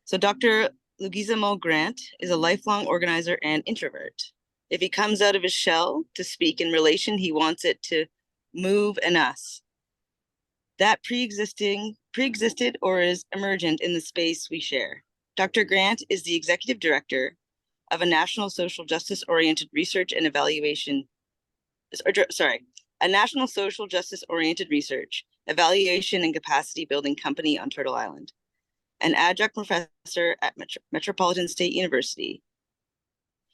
So Dr. Leguizamon Grant is a lifelong organizer and introvert. If he comes out of his shell to speak in relation, he wants it to move an us. That pre-existed or is emergent in the space we share. Dr. Grant is the executive director of a national social justice oriented research and evaluation, a national social justice oriented research, evaluation and capacity building company on Turtle Island, an adjunct professor at Metropolitan State University.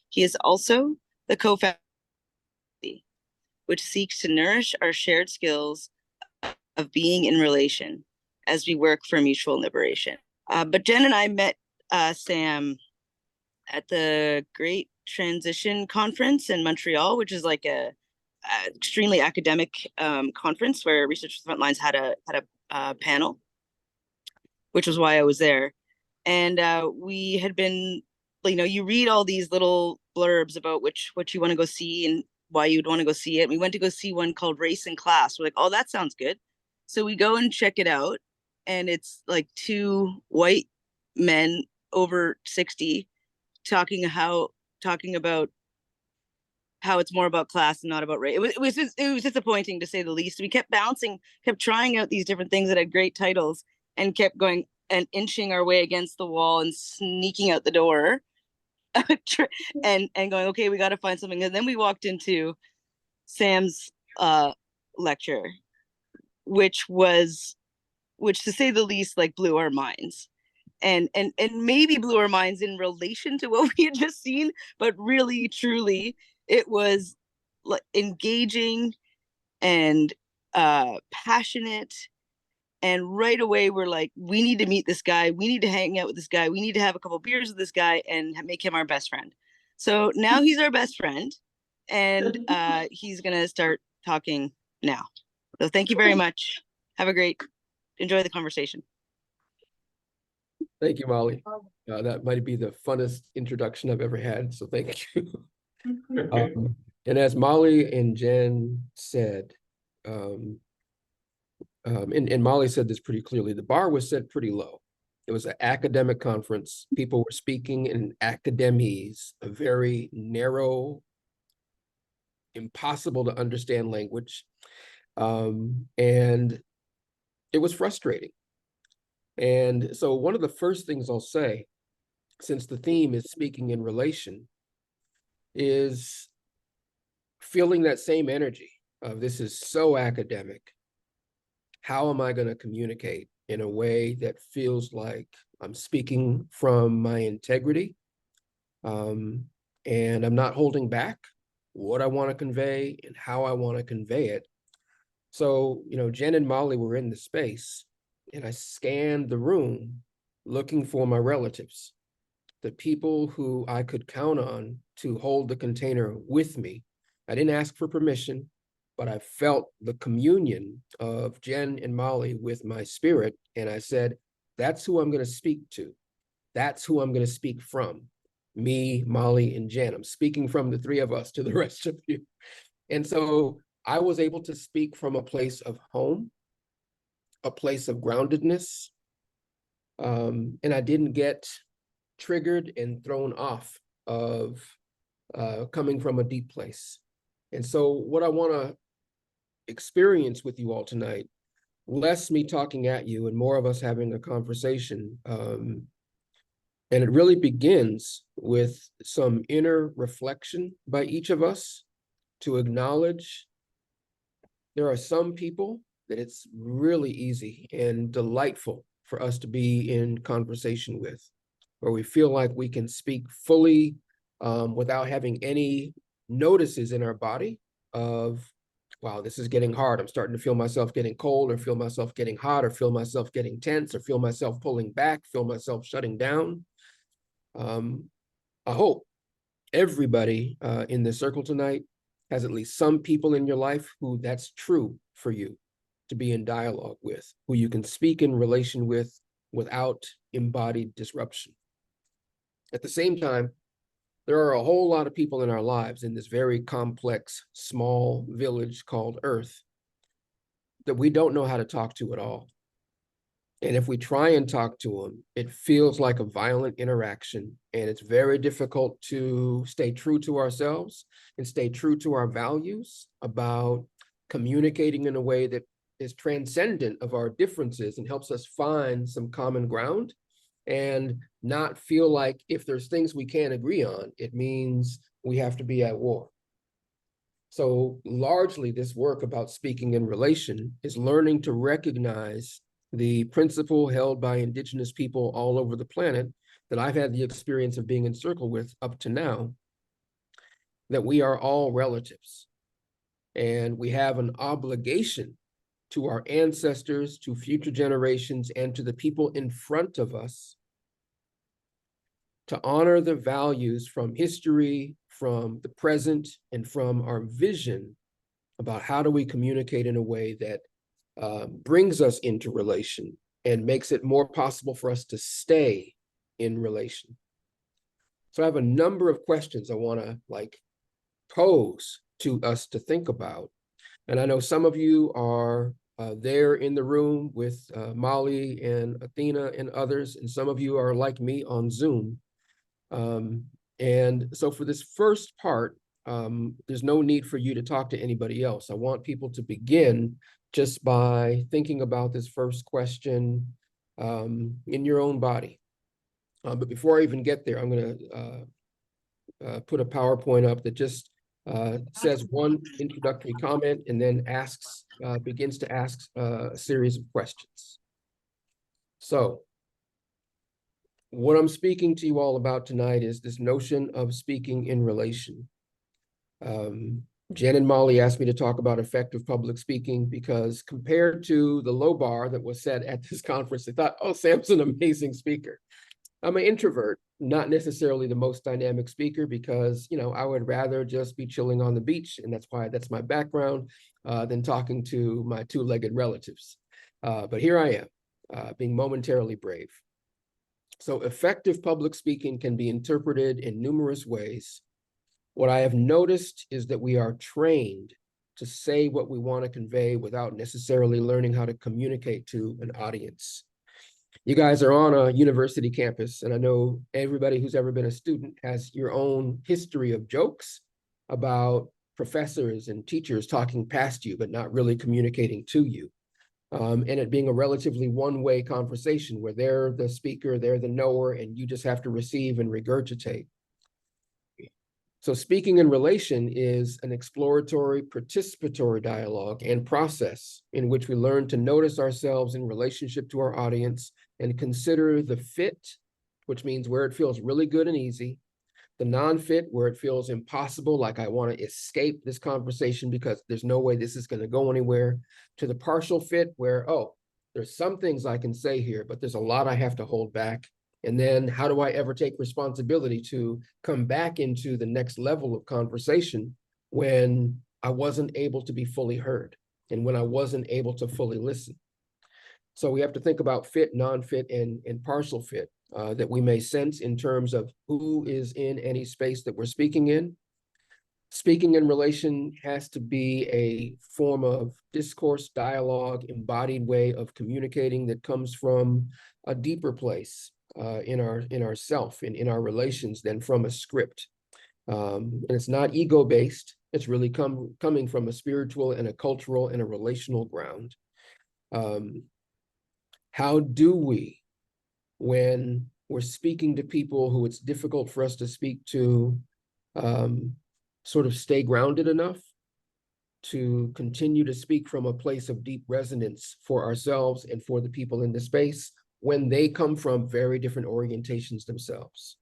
He is also the co-founder, which seeks to nourish our shared skills of being in relation as we work for mutual liberation. But Jen and I met Sam at the Great Transition Conference in Montreal, which is like a extremely academic conference where Research Frontlines had a panel, which was why I was there. And we had been, you read all these little blurbs about what you want to go see and why you'd want to go see it. We went to go see one called Race and Class. We're like, oh, that sounds good. So we go and check it out. And it's like two white men over 60 talking about how it's more about class and not about race. It was disappointing to say the least. We kept trying out these different things that had great titles and kept going and inching our way against the wall and sneaking out the door and going, okay, we got to find something. And then we walked into Sam's lecture, which to say the least, like blew our minds. And maybe blew our minds in relation to what we had just seen, but really, truly, it was like engaging and passionate. And right away, we're like, we need to meet this guy. We need to hang out with this guy. We need to have a couple beers with this guy and make him our best friend. So now he's our best friend, and he's gonna start talking now. So thank you very much. Enjoy the conversation. Thank you, Molly. That might be the funnest introduction I've ever had, so thank you. And as Molly and Jen said, and Molly said this pretty clearly, the bar was set pretty low. It was an academic conference. People were speaking in academies, a very narrow, impossible to understand language. And it was frustrating. And so one of the first things I'll say, since the theme is speaking in relation, is feeling that same energy of this is so academic. How am I going to communicate in a way that feels like I'm speaking from my integrity, and I'm not holding back what I want to convey and how I want to convey it? So, Jen and Molly were in the space, and I scanned the room looking for my relatives, the people who I could count on to hold the container with me. I didn't ask for permission, but I felt the communion of Jen and Molly with my spirit. And I said, that's who I'm going to speak to. That's who I'm going to speak from. Me, Molly, and Jen. I'm speaking from the three of us to the rest of you. And so I was able to speak from a place of home, a place of groundedness. And I didn't get triggered and thrown off of coming from a deep place. And so what I want to experience with you all tonight, less me talking at you and more of us having a conversation. And it really begins with some inner reflection by each of us to acknowledge there are some people that it's really easy and delightful for us to be in conversation with, where we feel like we can speak fully without having any notices in our body of, wow, this is getting hard. I'm starting to feel myself getting cold, or feel myself getting hot, or feel myself getting tense, or feel myself pulling back, feel myself shutting down. I hope everybody in this circle tonight has at least some people in your life who that's true for you to be in dialogue with, who you can speak in relation with without embodied disruption. At the same time, there are a whole lot of people in our lives in this very complex, small village called Earth that we don't know how to talk to at all. And if we try and talk to them, it feels like a violent interaction, and it's very difficult to stay true to ourselves and stay true to our values about communicating in a way that is transcendent of our differences and helps us find some common ground and not feel like if there's things we can't agree on, it means we have to be at war. So largely this work about speaking in relation is learning to recognize the principle held by indigenous people all over the planet that I've had the experience of being in circle with up to now, that we are all relatives and we have an obligation to our ancestors, to future generations, and to the people in front of us to honor the values from history, from the present, and from our vision about how do we communicate in a way that brings us into relation and makes it more possible for us to stay in relation. So I have a number of questions I want to pose to us to think about. And I know some of you are there in the room with Molly and Athena and others, and some of you are like me on Zoom. And so for this first part, there's no need for you to talk to anybody else. I want people to begin just by thinking about this first question in your own body. But before I even get there, I'm going to put a PowerPoint up that just says one introductory comment and then begins to ask a series of questions. So what I'm speaking to you all about tonight is this notion of speaking in relation. Jen and Molly asked me to talk about effective public speaking because compared to the low bar that was set at this conference, they thought, oh, Sam's an amazing speaker. I'm an introvert, not necessarily the most dynamic speaker because, I would rather just be chilling on the beach. And that's my background than talking to my two-legged relatives. But here I am, being momentarily brave. So effective public speaking can be interpreted in numerous ways. What I have noticed is that we are trained to say what we want to convey without necessarily learning how to communicate to an audience. You guys are on a university campus, and I know everybody who's ever been a student has your own history of jokes about professors and teachers talking past you, but not really communicating to you. And it being a relatively one-way conversation where they're the speaker, they're the knower, and you just have to receive and regurgitate. So speaking in relation is an exploratory, participatory dialogue and process in which we learn to notice ourselves in relationship to our audience and consider the fit, which means where it feels really good and easy, the non-fit, where it feels impossible, like I want to escape this conversation because there's no way this is going to go anywhere, to the partial fit, where, oh, there's some things I can say here, but there's a lot I have to hold back. And then how do I ever take responsibility to come back into the next level of conversation when I wasn't able to be fully heard and when I wasn't able to fully listen? So we have to think about fit, non-fit, and partial fit that we may sense in terms of who is in any space that we're speaking in. Speaking in relation has to be a form of discourse, dialogue, embodied way of communicating that comes from a deeper place in our self and in our relations than from a script. And it's not ego-based. It's really coming from a spiritual and a cultural and a relational ground. How do we, when we're speaking to people who it's difficult for us to speak to, sort of stay grounded enough to continue to speak from a place of deep resonance for ourselves and for the people in the space when they come from very different orientations themselves?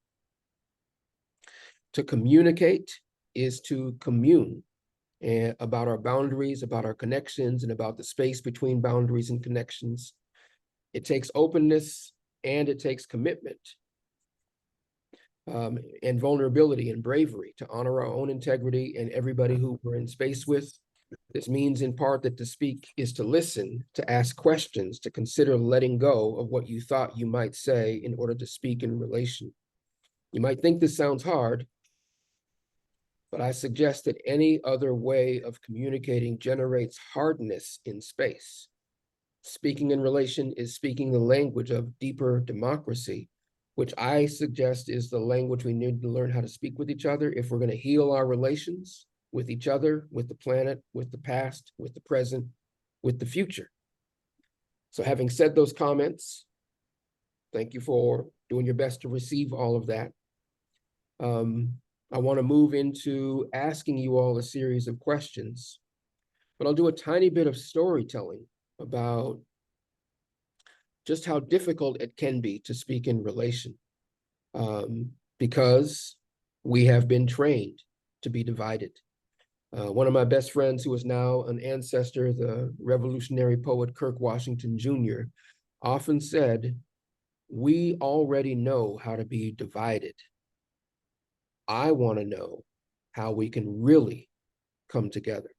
To communicate is to commune about our boundaries, about our connections, and about the space between boundaries and connections. It takes openness and it takes commitment and vulnerability and bravery to honor our own integrity and everybody who we're in space with. This means in part that to speak is to listen, to ask questions, to consider letting go of what you thought you might say in order to speak in relation. You might think this sounds hard, but I suggest that any other way of communicating generates hardness in space. speaking in relation is speaking the language of deeper democracy, which I suggest is the language we need to learn how to speak with each other if we're going to heal our relations with each other, with the planet, with the past, with the present, with the future. So having said those comments, thank you for doing your best to receive all of that. I want to move into asking you all a series of questions, but I'll do a tiny bit of storytelling about just how difficult it can be to speak in relation, because we have been trained to be divided. One of my best friends, who is now an ancestor, the revolutionary poet Kirk Washington Jr., often said, "We already know how to be divided. I want to know how we can really come together."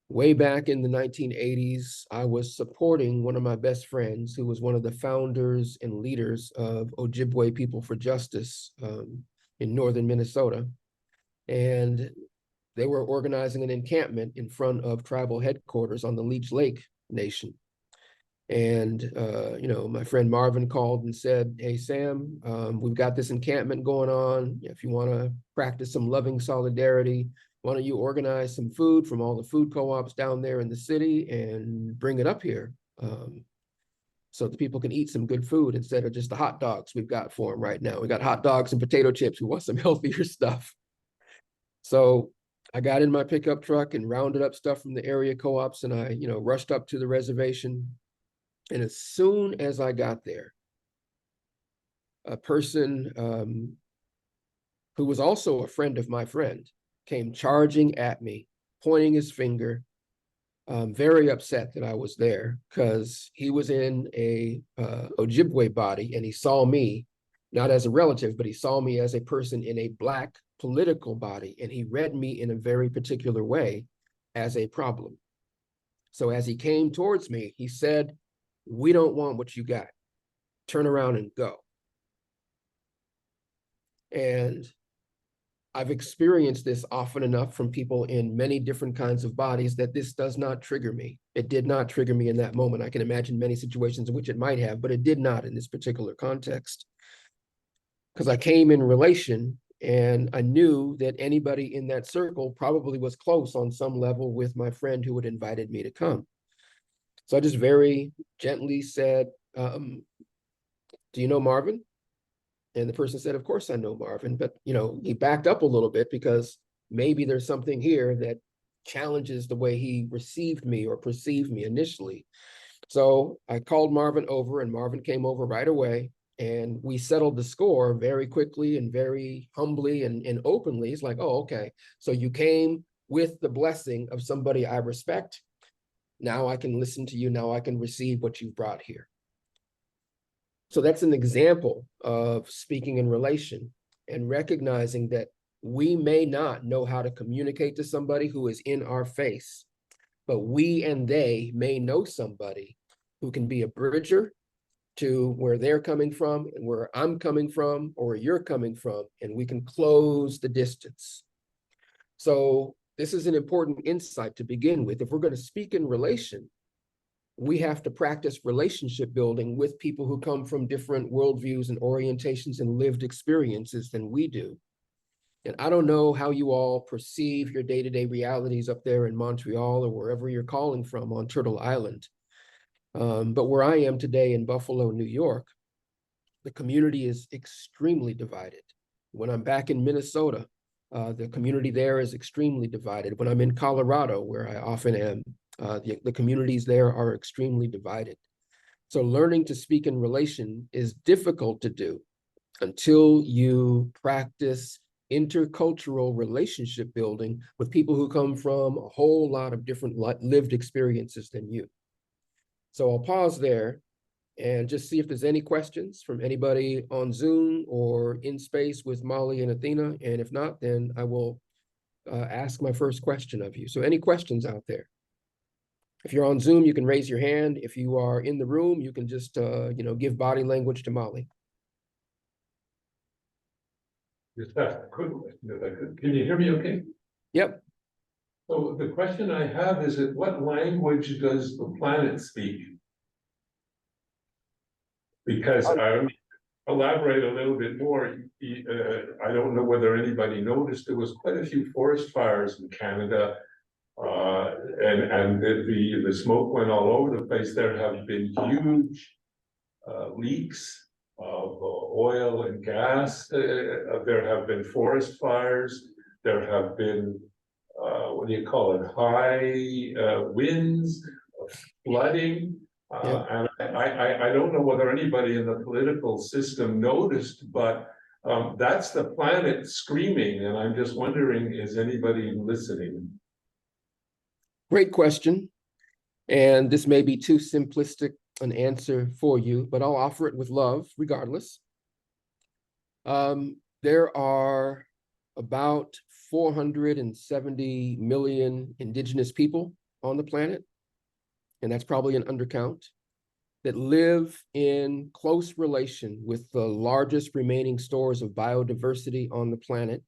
Way back in the 1980s, I was supporting one of my best friends who was one of the founders and leaders of Ojibwe People for Justice in northern Minnesota. And they were organizing an encampment in front of tribal headquarters on the Leech Lake Nation. And, my friend Marvin called and said, "Hey, Sam, we've got this encampment going on. If you want to practice some loving solidarity, why don't you organize some food from all the food co-ops down there in the city and bring it up here, so that people can eat some good food instead of just the hot dogs we've got for them right now. We got hot dogs and potato chips. We want some healthier stuff." So I got in my pickup truck and rounded up stuff from the area co-ops, and I, rushed up to the reservation. And as soon as I got there, a person who was also a friend of my friend came charging at me, pointing his finger, very upset that I was there because he was in a Ojibwe body and he saw me, not as a relative, but he saw me as a person in a Black political body, and he read me in a very particular way as a problem. So as he came towards me, he said, "We don't want what you got. Turn around and go." And I've experienced this often enough from people in many different kinds of bodies that this does not trigger me. It did not trigger me in that moment. I can imagine many situations in which it might have, but it did not in this particular context. Because I came in relation and I knew that anybody in that circle probably was close on some level with my friend who had invited me to come. So I just very gently said, "Do you know Marvin?" And the person said, "Of course I know Marvin." But, he backed up a little bit because maybe there's something here that challenges the way he received me or perceived me initially. So I called Marvin over, and Marvin came over right away. And we settled the score very quickly and very humbly and openly. It's like, "Oh, okay. So you came with the blessing of somebody I respect. Now I can listen to you. Now I can receive what you've brought here." So that's an example of speaking in relation and recognizing that we may not know how to communicate to somebody who is in our face, but we and they may know somebody who can be a bridger to where they're coming from and where I'm coming from or where you're coming from, and we can close the distance. So this is an important insight to begin with. If we're going to speak in relation, we have to practice relationship building with people who come from different worldviews and orientations and lived experiences than we do. And I don't know how you all perceive your day-to-day realities up there in Montreal or wherever you're calling from on Turtle Island. But where I am today in Buffalo, New York, the community is extremely divided. When I'm back in Minnesota, the community there is extremely divided. When I'm in Colorado, where I often am, the communities there are extremely divided. So learning to speak in relation is difficult to do until you practice intercultural relationship building with people who come from a whole lot of different lived experiences than you. So I'll pause there and just see if there's any questions from anybody on Zoom or in space with Molly and Athena. And if not, then I will ask my first question of you. So any questions out there? If you're on Zoom, you can raise your hand. If you are in the room, you can just, give body language to Molly. Just ask a quick question if I could. Can you hear me okay? Yep. So the question I have is, what language does the planet speak? Because elaborate a little bit more. I don't know whether anybody noticed, there was quite a few forest fires in Canada. And the smoke went all over the place. There have been huge leaks of oil and gas. There have been forest fires. There have been, what do you call it, high winds, flooding. And I don't know whether anybody in the political system noticed, but that's the planet screaming. And I'm just wondering, is anybody listening? Great question. And this may be too simplistic an answer for you, but I'll offer it with love regardless. There are about 470 million indigenous people on the planet, and that's probably an undercount, that live in close relation with the largest remaining stores of biodiversity on the planet.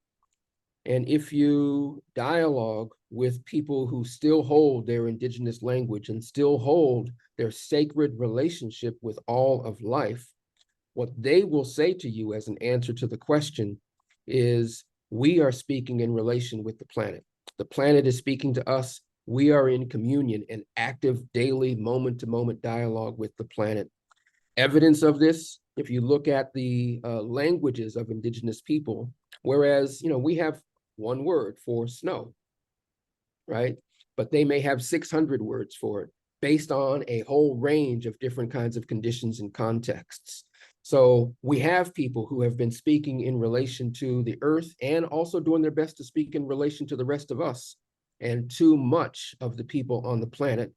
And if you dialogue with people who still hold their indigenous language and still hold their sacred relationship with all of life, what they will say to you as an answer to the question is, we are speaking in relation with the planet. The planet is speaking to us. We are in communion and active daily moment-to-moment dialogue with the planet. Evidence of this, if you look at the languages of indigenous people, whereas, we have one word for snow, right? But they may have 600 words for it based on a whole range of different kinds of conditions and contexts. So we have people who have been speaking in relation to the earth and also doing their best to speak in relation to the rest of us. And too much of the people on the planet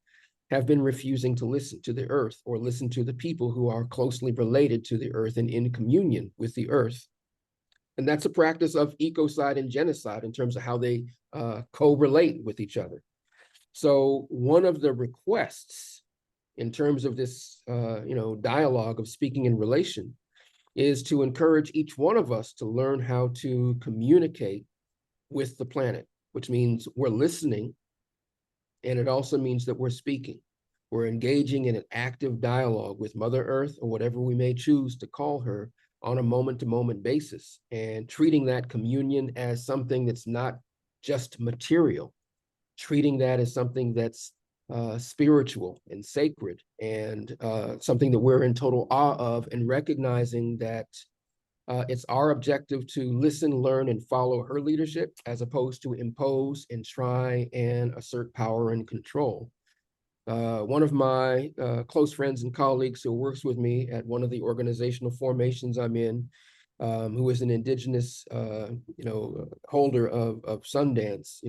have been refusing to listen to the earth or listen to the people who are closely related to the earth and in communion with the earth. And that's a practice of ecocide and genocide in terms of how they correlate with each other. So one of the requests in terms of this, dialogue of speaking in relation is to encourage each one of us to learn how to communicate with the planet, which means we're listening. And it also means that we're speaking. We're engaging in an active dialogue with Mother Earth, or whatever we may choose to call her, on a moment-to-moment basis, and treating that communion as something that's not just material, treating that as something that's spiritual and sacred, and something that we're in total awe of, and recognizing that it's our objective to listen, learn, and follow her leadership, as opposed to impose and try and assert power and control. One of my close friends and colleagues who works with me at one of the organizational formations I'm in, who is an indigenous, holder of Sundance,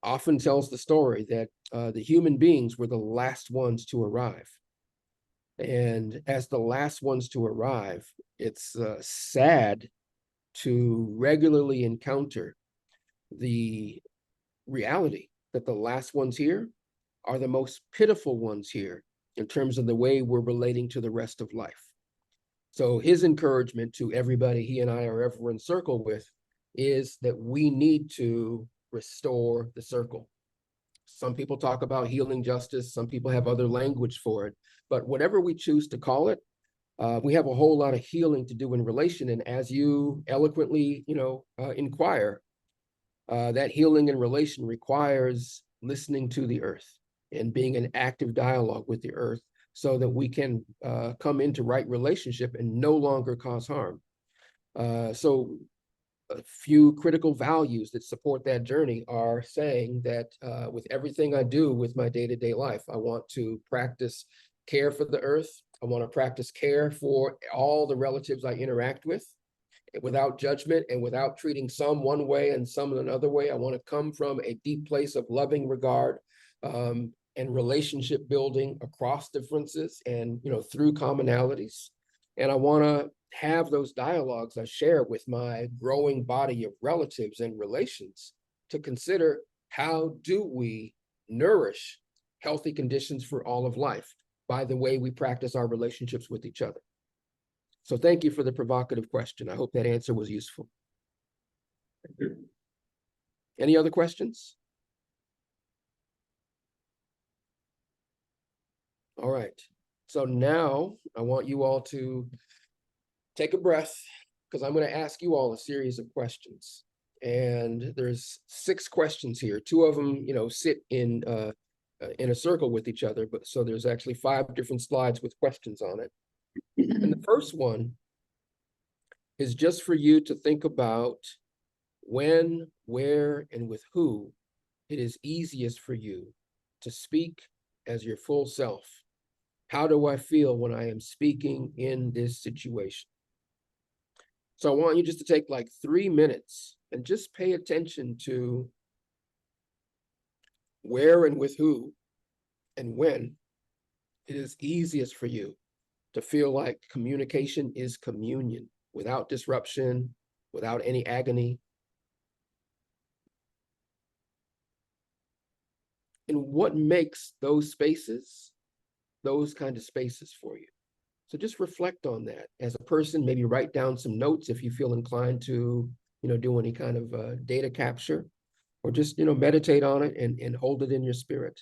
often tells the story that the human beings were the last ones to arrive. And as the last ones to arrive, it's sad to regularly encounter the reality that the last ones here are the most pitiful ones here in terms of the way we're relating to the rest of life. So his encouragement to everybody he and I are ever in circle with is that we need to restore the circle. Some people talk about healing justice. Some people have other language for it. But whatever we choose to call it, we have a whole lot of healing to do in relation. And as you eloquently, inquire, that healing in relation requires listening to the earth and being in active dialogue with the earth, so that we can come into right relationship and no longer cause harm. So a few critical values that support that journey are saying that with everything I do with my day-to-day life, I want to practice care for the earth. I want to practice care for all the relatives I interact with, without judgment and without treating some one way and some another way. I want to come from a deep place of loving regard and relationship building across differences and, through commonalities. And I want to have those dialogues I share with my growing body of relatives and relations to consider, how do we nourish healthy conditions for all of life by the way we practice our relationships with each other? So thank you for the provocative question. I hope that answer was useful. Any other questions? All right. So now I want you all to take a breath because I'm going to ask you all a series of questions. And there's 6 questions here. 2 of them, sit in a circle with each other, but so there's actually 5 different slides with questions on it. And the first one is just for you to think about when, where, and with who it is easiest for you to speak as your full self. How do I feel when I am speaking in this situation? So I want you just to take like 3 minutes and just pay attention to where and with who and when it is easiest for you to feel like communication is communion without disruption, without any agony. And what makes those spaces, those kind of spaces for you? So just reflect on that as a person, maybe write down some notes if you feel inclined to, do any kind of data capture, or just, meditate on it and hold it in your spirit.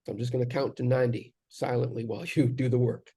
I'm just going to count to 90 silently while you do the work.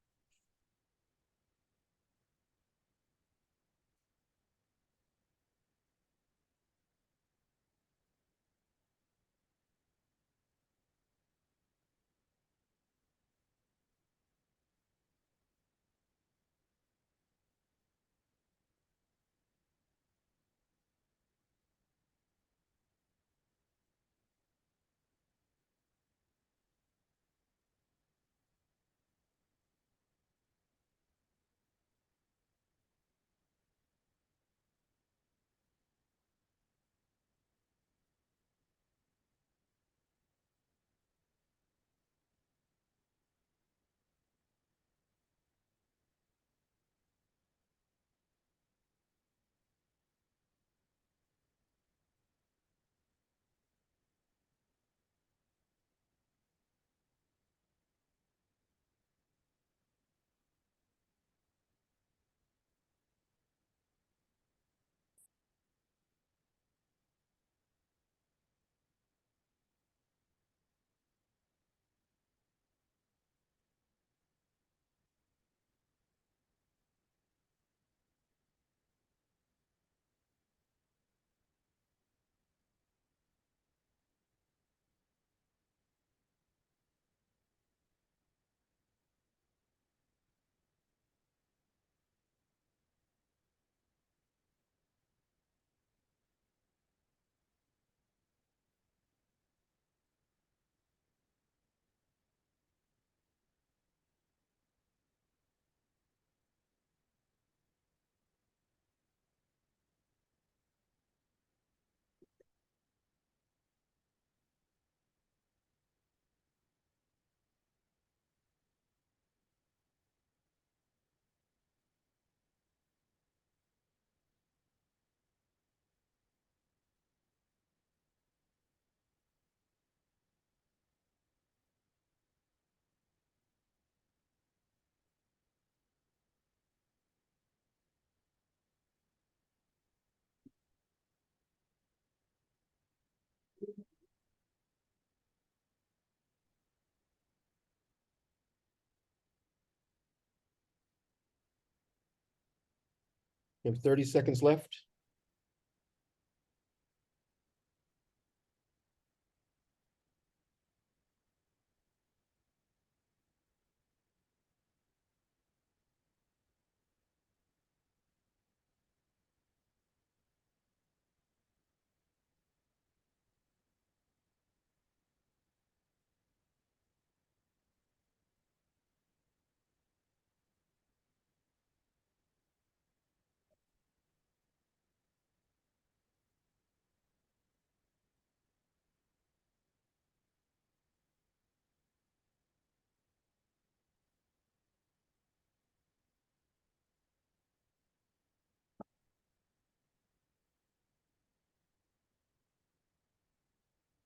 You have 30 seconds left.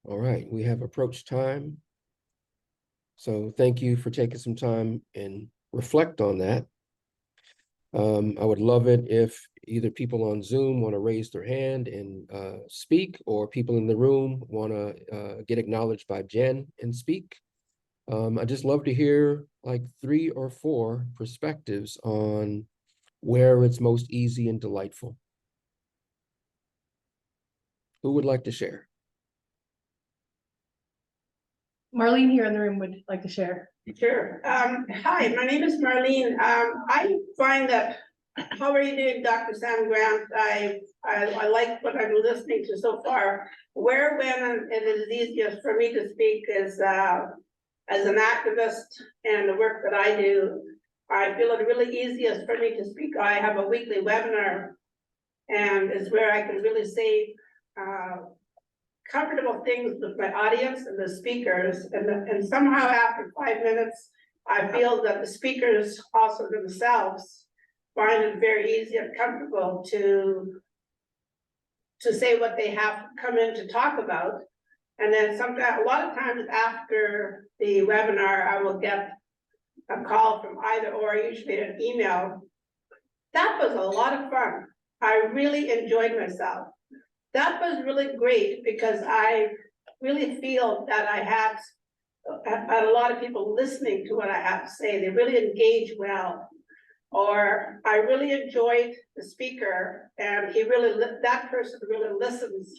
All right, we have approached time. So thank you for taking some time and reflect on that. I would love it if either people on Zoom want to raise their hand and speak, or people in the room want to get acknowledged by Jen and speak. I just love to hear like 3 or 4 perspectives on where it's most easy and delightful. Who would like to share? Marlene here in the room would like to share. Sure. Hi, my name is Marlene. I find that, how are you doing, Dr. Sam Grant? I like what I'm listening to so far. Where, when it is easiest for me to speak is as an activist and the work that I do. I feel it really easiest for me to speak. I have a weekly webinar, and it's where I can really say comfortable things with my audience and the speakers, and somehow after 5 minutes, I feel that the speakers also themselves find it very easy and comfortable to say what they have come in to talk about. And then a lot of times after the webinar, I will get a call from either or, usually an email. That was a lot of fun. I really enjoyed myself. That was really great because I really feel that I had a lot of people listening to what I have to say. They really engage well. Or I really enjoyed the speaker, and that person really listens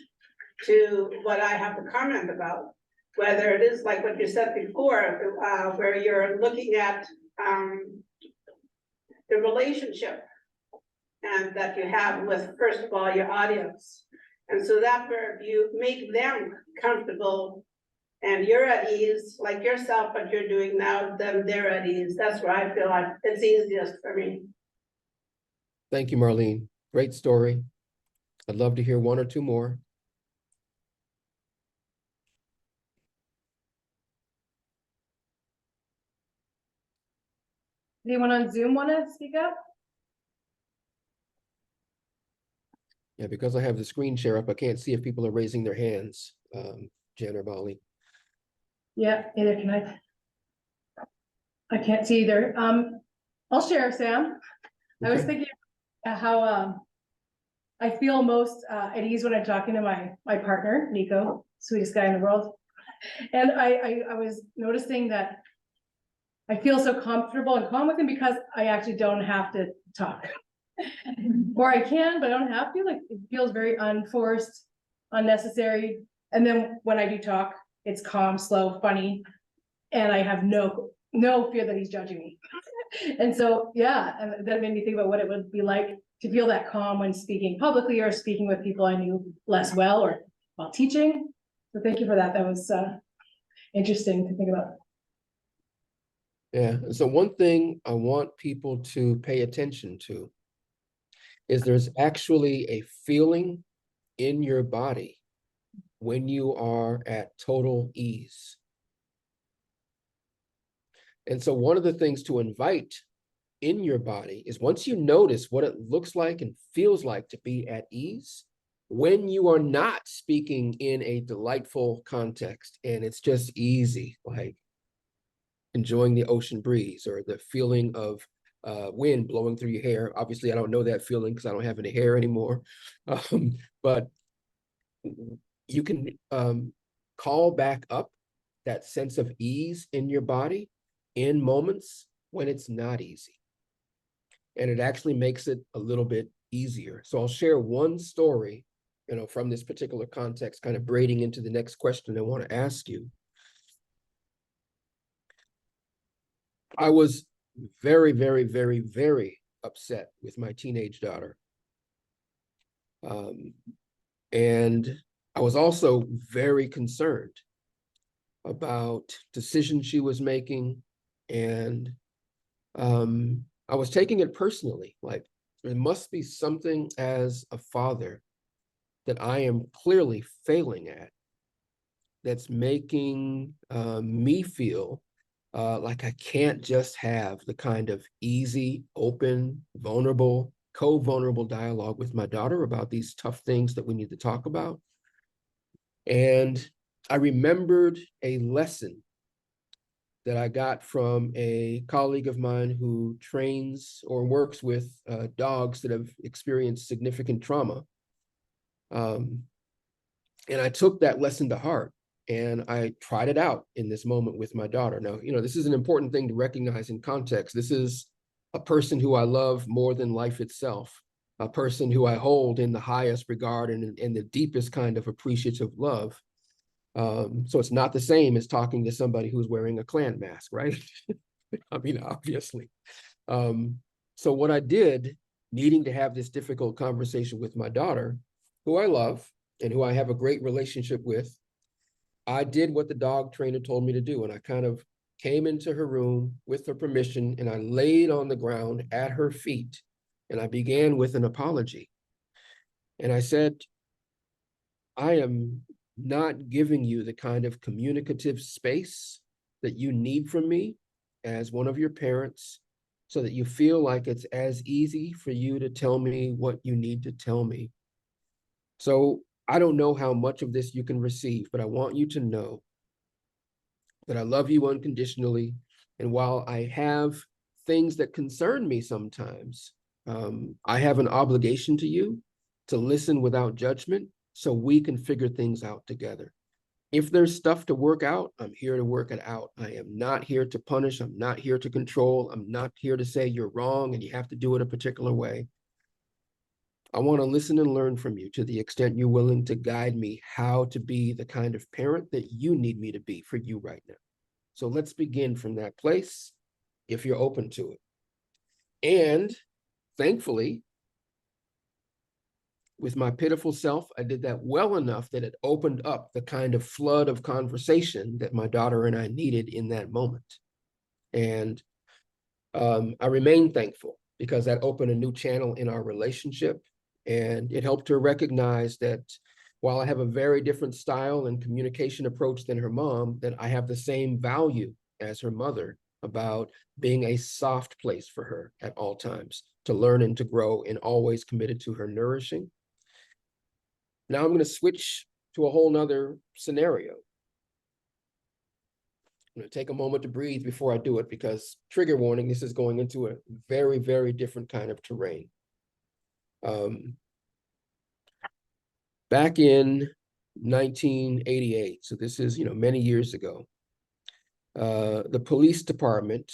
to what I have to comment about. Whether it is like what you said before, where you're looking at the relationship and that you have with, first of all, your audience. And so that where you make them comfortable and you're at ease, like yourself, what you're doing now, then they're at ease. That's where I feel like it's easiest for me. Thank you, Marlene. Great story. I'd love to hear 1 or 2 more. Anyone on Zoom want to speak up? Yeah, because I have the screen share up, I can't see if people are raising their hands, Jen or Molly. Yeah, neither can I. I can't see either. I'll share, Sam. I was Okay. thinking how I feel most at ease when I'm talking to my partner, Nico, sweetest guy in the world. And I was noticing that I feel so comfortable and calm with him because I actually don't have to talk. Or I can, but I don't have to. Like, it feels very unforced, unnecessary. And then when I do talk, it's calm, slow, funny, and I have no fear that he's judging me. And so, yeah, and that made me think about what it would be like to feel that calm when speaking publicly or speaking with people I knew less well or while teaching. So thank you for that. That was interesting to think about. Yeah, so one thing I want people to pay attention to is there's actually a feeling in your body when you are at total ease. And so one of the things to invite in your body is, once you notice what it looks like and feels like to be at ease, when you are not speaking in a delightful context and it's just easy, like enjoying the ocean breeze or the feeling of wind blowing through your hair. Obviously, I don't know that feeling because I don't have any hair anymore. But you can call back up that sense of ease in your body in moments when it's not easy. And it actually makes it a little bit easier. So I'll share one story, from this particular context, kind of braiding into the next question I want to ask you. I was very, very, very, very upset with my teenage daughter. And I was also very concerned about decisions she was making. And I was taking it personally, like there must be something as a father that I am clearly failing at that's making me feel like I can't just have the kind of easy, open, vulnerable, co-vulnerable dialogue with my daughter about these tough things that we need to talk about. And I remembered a lesson that I got from a colleague of mine who trains or works with dogs that have experienced significant trauma. And I took that lesson to heart and I tried it out in this moment with my daughter. Now, this is an important thing to recognize in context. This is a person who I love more than life itself, a person who I hold in the highest regard and in the deepest kind of appreciative love. So it's not the same as talking to somebody who's wearing a Klan mask, right? I mean, obviously. So what I did, needing to have this difficult conversation with my daughter, who I love and who I have a great relationship with, I did what the dog trainer told me to do. And I kind of came into her room with her permission and I laid on the ground at her feet. And I began with an apology. And I said, I am not giving you the kind of communicative space that you need from me as one of your parents so that you feel like it's as easy for you to tell me what you need to tell me. So I don't know how much of this you can receive, but I want you to know that I love you unconditionally. And while I have things that concern me sometimes, I have an obligation to you to listen without judgment so we can figure things out together. If there's stuff to work out, I'm here to work it out. I am not here to punish. I'm not here to control. I'm not here to say you're wrong and you have to do it a particular way. I want to listen and learn from you to the extent you're willing to guide me how to be the kind of parent that you need me to be for you right now. So let's begin from that place if you're open to it. And thankfully, with my pitiful self, I did that well enough that it opened up the kind of flood of conversation that my daughter and I needed in that moment. And I remain thankful because that opened a new channel in our relationship. And it helped her recognize that while I have a very different style and communication approach than her mom, that I have the same value as her mother about being a soft place for her at all times to learn and to grow and always committed to her nourishing. Now I'm going to switch to a whole nother scenario. I'm going to take a moment to breathe before I do it because, trigger warning, this is going into a very, very different kind of terrain. Back in 1988, so this is, many years ago, the police department,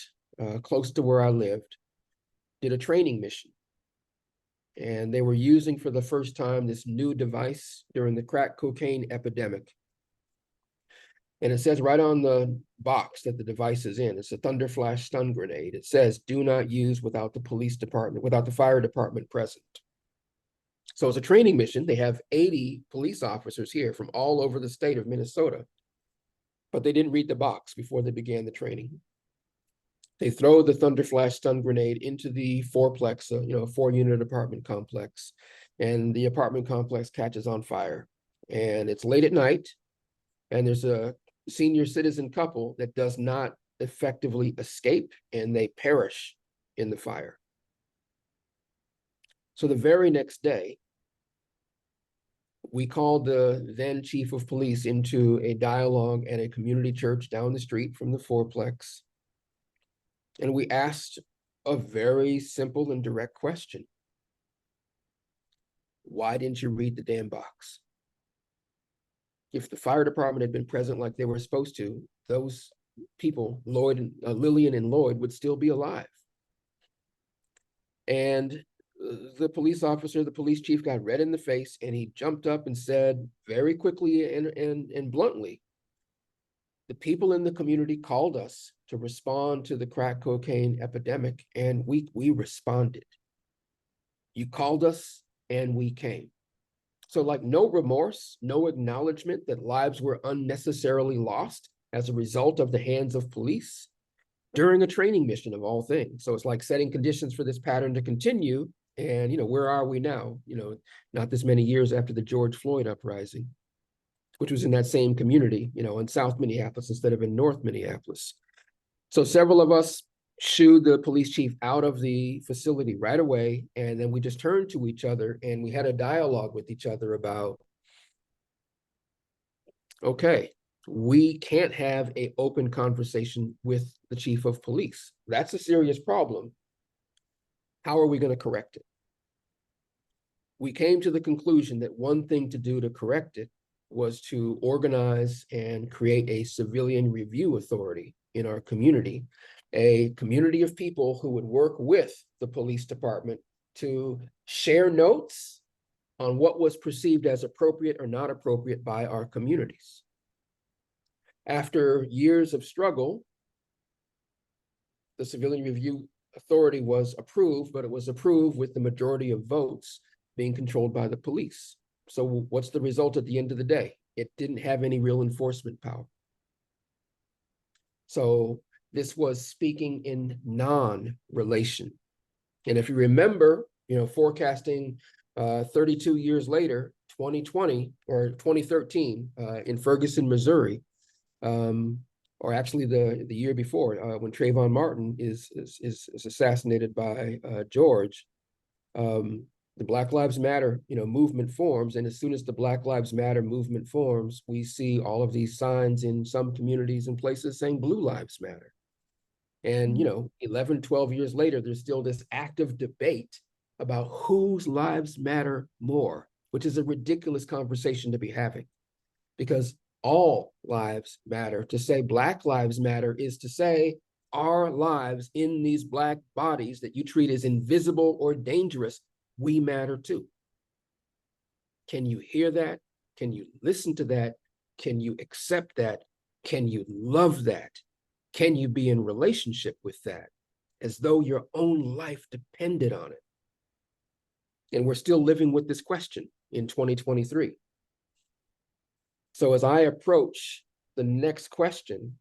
close to where I lived, did a training mission. And they were using for the first time this new device during the crack cocaine epidemic. And it says right on the box that the device is in, it's a thunder flash stun grenade. It says, do not use without the police department, without the fire department present. So it's a training mission. They have 80 police officers here from all over the state of Minnesota, but they didn't read the box before they began the training. They throw the thunder flash stun grenade into the fourplex, a 4-unit apartment complex, and the apartment complex catches on fire. And it's late at night, and there's a senior citizen couple that does not effectively escape, and they perish in the fire. So the very next day, we called the then chief of police into a dialogue at a community church down the street from the fourplex. And we asked a very simple and direct question. Why didn't you read the damn box? If the fire department had been present like they were supposed to, those people, Lillian and Lloyd, would still be alive. And the police officer, the police chief, got red in the face, and he jumped up and said very quickly and bluntly, the people in the community called us to respond to the crack cocaine epidemic, and we responded. You called us, and we came. So like no remorse, no acknowledgement that lives were unnecessarily lost as a result of the hands of police during a training mission of all things. So it's like setting conditions for this pattern to continue. And, where are we now? Not this many years after the George Floyd uprising, which was in that same community, in South Minneapolis instead of in North Minneapolis. So several of us shooed the police chief out of the facility right away. And then we just turned to each other and we had a dialogue with each other about, okay, we can't have an open conversation with the chief of police. That's a serious problem. How are we going to correct it? We came to the conclusion that one thing to do to correct it was to organize and create a civilian review authority in our community, a community of people who would work with the police department to share notes on what was perceived as appropriate or not appropriate by our communities. After years of struggle, the Civilian Review Authority was approved, but it was approved with the majority of votes being controlled by the police. So what's the result at the end of the day? It didn't have any real enforcement power. So this was speaking in non-relation. And if you remember, forecasting 32 years later, 2020 or 2013 in Ferguson, Missouri, or actually the year before, when Trayvon Martin is assassinated by George, the Black Lives Matter, movement forms. And as soon as the Black Lives Matter movement forms, we see all of these signs in some communities and places saying Blue Lives Matter. And, 11, 12 years later, there's still this active debate about whose lives matter more, which is a ridiculous conversation to be having, because all lives matter. To say Black Lives Matter is to say our lives in these Black bodies that you treat as invisible or dangerous, we matter too. Can you hear that? Can you listen to that? Can you accept that? Can you love that? Can you be in relationship with that as though your own life depended on it? And we're still living with this question in 2023. So as I approach the next question,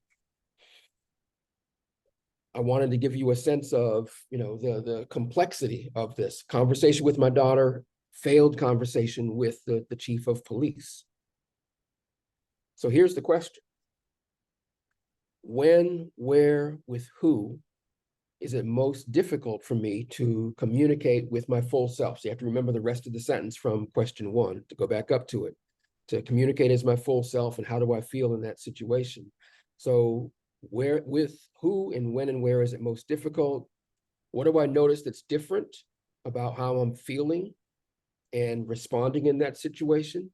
I wanted to give you a sense of, the complexity of this conversation with my daughter, failed conversation with the chief of police. So here's the question. When, where, with who is it most difficult for me to communicate with my full self? So you have to remember the rest of the sentence from question 1 to go back up to it. To communicate as my full self, and how do I feel in that situation? So where, with who, and when and where is it most difficult? What do I notice that's different about how I'm feeling and responding in that situation?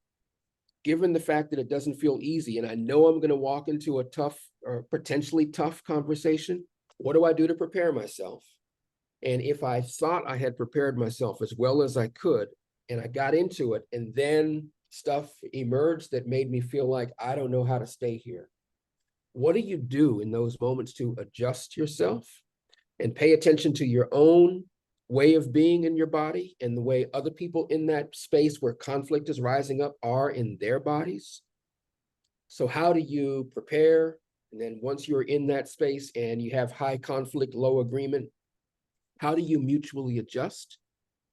Given the fact that it doesn't feel easy, and I know I'm going to walk into a tough or potentially tough conversation, what do I do to prepare myself? And if I thought I had prepared myself as well as I could, and I got into it, and then stuff emerged that made me feel like I don't know how to stay here, what do you do in those moments to adjust yourself and pay attention to your own way of being in your body and the way other people in that space where conflict is rising up are in their bodies? So how do you prepare? And then once you're in that space and you have high conflict, low agreement, how do you mutually adjust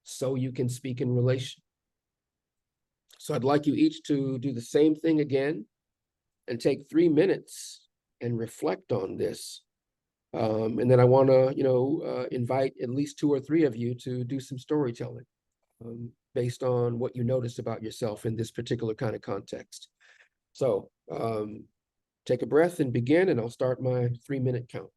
so you can speak in relation? So I'd like you each to do the same thing again and take 3 minutes and reflect on this. And then I want to, invite at least 2 or 3 of you to do some storytelling based on what you noticed about yourself in this particular kind of context. So take a breath and begin, and I'll start my 3-minute count.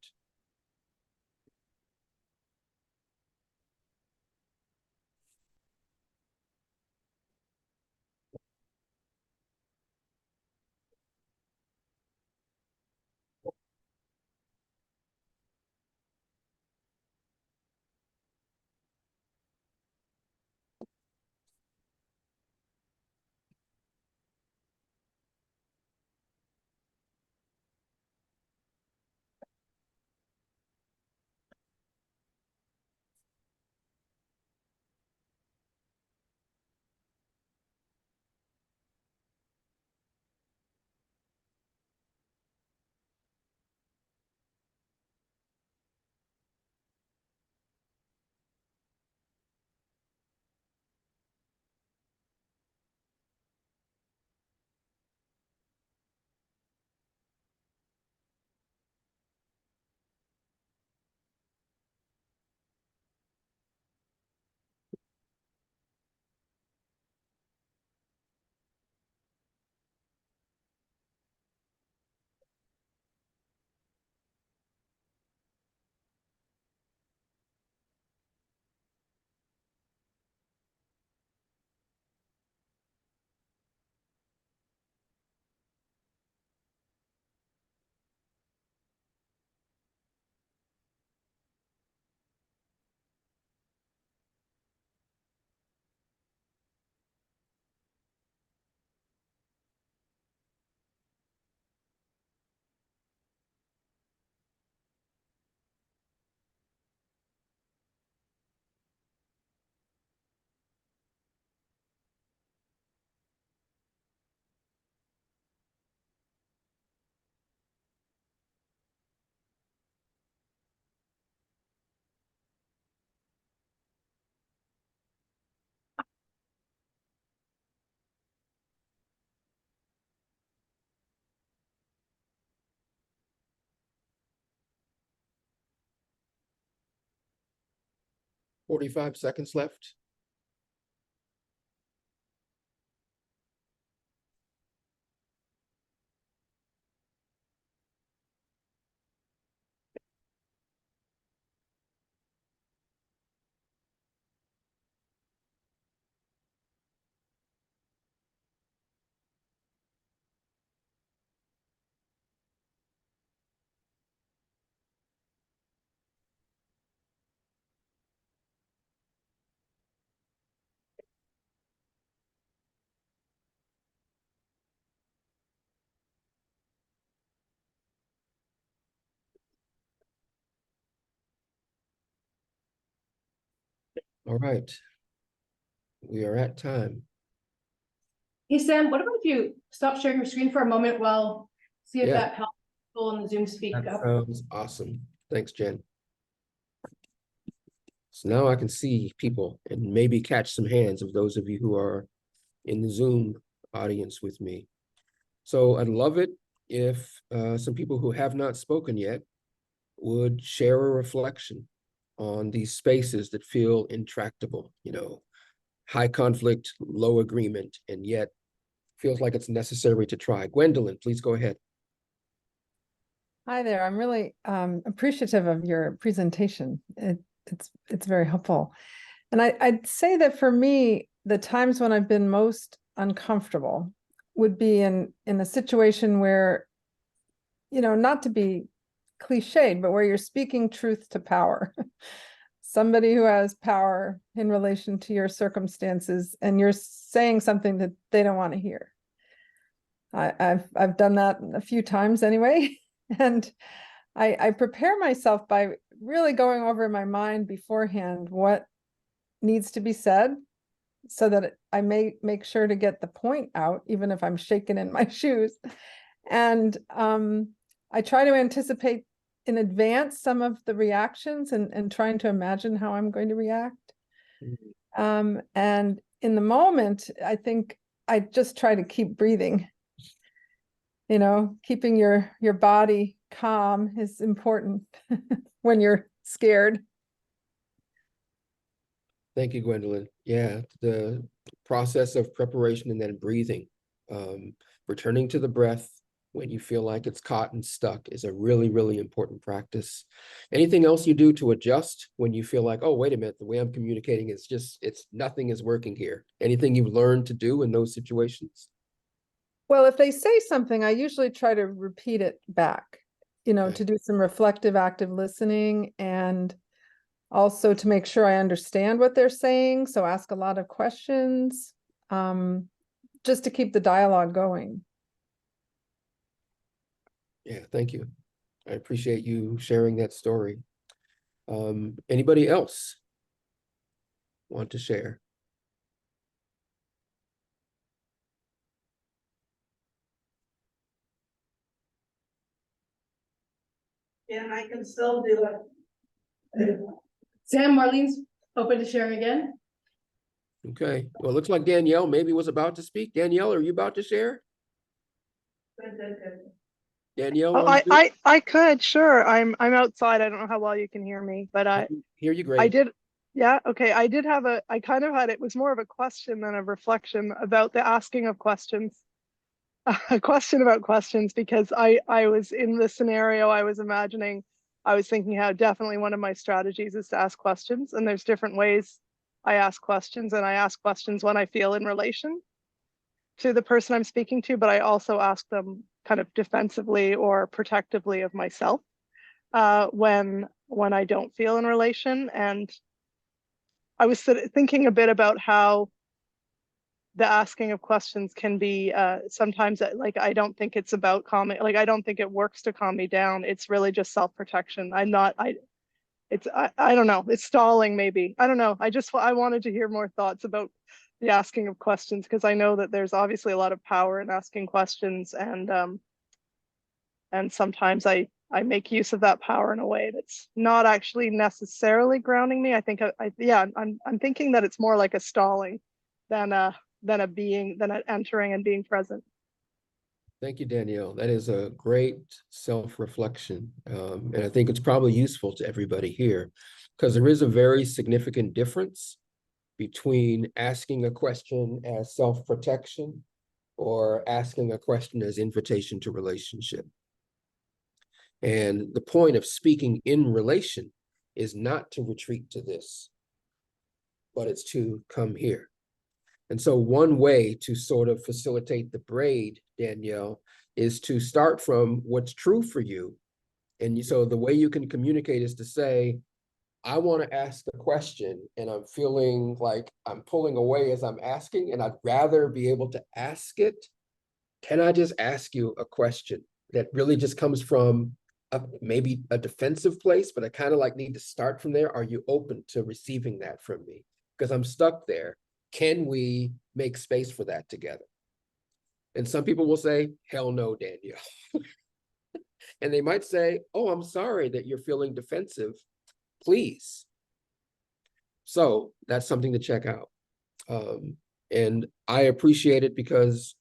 45 seconds left. All right. We are at time. Hey, Sam, what about if you stop sharing your screen for a moment while, see if Yeah. that helps people in the Zoom speak That up? sounds awesome. Thanks, Jen. So now I can see people and maybe catch some hands of those of you who are in the Zoom audience with me. So I'd love it if some people who have not spoken yet would share a reflection on these spaces that feel intractable, you know, high conflict, low agreement, and yet feels like it's necessary to try. Gwendolyn, please go ahead. Hi there. I'm really appreciative of your presentation. It's very helpful. And I'd say that for me, the times when I've been most uncomfortable would be in a situation where, you know, not to be cliched, but where you're speaking truth to power. Somebody who has power in relation to your circumstances, and you're saying something that they don't want to hear. I've done that a few times anyway. And I prepare myself by really going over in my mind beforehand what needs to be said, so that I may make sure to get the point out, even if I'm shaking in my shoes. And I try to anticipate in advance some of the reactions and trying to imagine how I'm going to react. And in the moment, I think I just try to keep breathing. You know, keeping your body calm is important when you're scared. Thank you, Gwendolyn. Yeah, the process of preparation and then breathing, returning to the breath when you feel like it's caught and stuck is a really, really important practice. Anything else you do to adjust when you feel like, oh, wait a minute, the way I'm communicating is just, nothing is working here. Anything you've learned to do in those situations? Well, if they say something, I usually try to repeat it back, you know, Okay. to do some reflective, active listening, and also to make sure I understand what they're saying. So ask a lot of questions, just to keep the dialogue going. Yeah, thank you. I appreciate you sharing that story. Anybody else want to share? And I can still do it. Sam, Marlene's open to sharing again. Okay, well, it looks like Danielle maybe was about to speak. Danielle, are you about to share? Good. Danielle, Oh, I could, sure. I'm outside. I don't know how well you can hear me, but I hear you I great. did, yeah, okay. I did have I kind of had, it was more of a question than a reflection about the asking of questions. A question about questions, because I was in the scenario I was imagining. I was thinking how definitely one of my strategies is to ask questions, and there's different ways I ask questions, and I ask questions when I feel in relation to the person I'm speaking to, but I also ask them kind of defensively or protectively of myself when I don't feel in relation. And I was thinking a bit about how the asking of questions can be sometimes like, I don't think it's about calming, like I don't think it works to calm me down. It's really just self-protection. I don't know, it's stalling maybe. I don't know. I wanted to hear more thoughts about the asking of questions, because I know that there's obviously a lot of power in asking questions, and sometimes I make use of that power in a way that's not actually necessarily grounding me. I think I'm thinking that it's more like a stalling than an entering and being present. Thank you, Danielle. That is a great self-reflection. And I think it's probably useful to everybody here. because there is a very significant difference between asking a question as self-protection or asking a question as invitation to relationship. And the point of speaking in relation is not to retreat to this, but it's to come here. And so one way to sort of facilitate the braid, Danielle, is to start from what's true for you. And so the way you can communicate is to say, I want to ask a question and I'm feeling like I'm pulling away as I'm asking, and I'd rather be able to ask it. Can I just ask you a question that really just comes from maybe a defensive place, but I kind of like need to start from there. Are you open to receiving that from me? Because I'm stuck there. Can we make space for that together? And some people will say, hell no, Danielle. And they might say, oh, I'm sorry that you're feeling defensive. Please. So that's something to check out. And I appreciate it because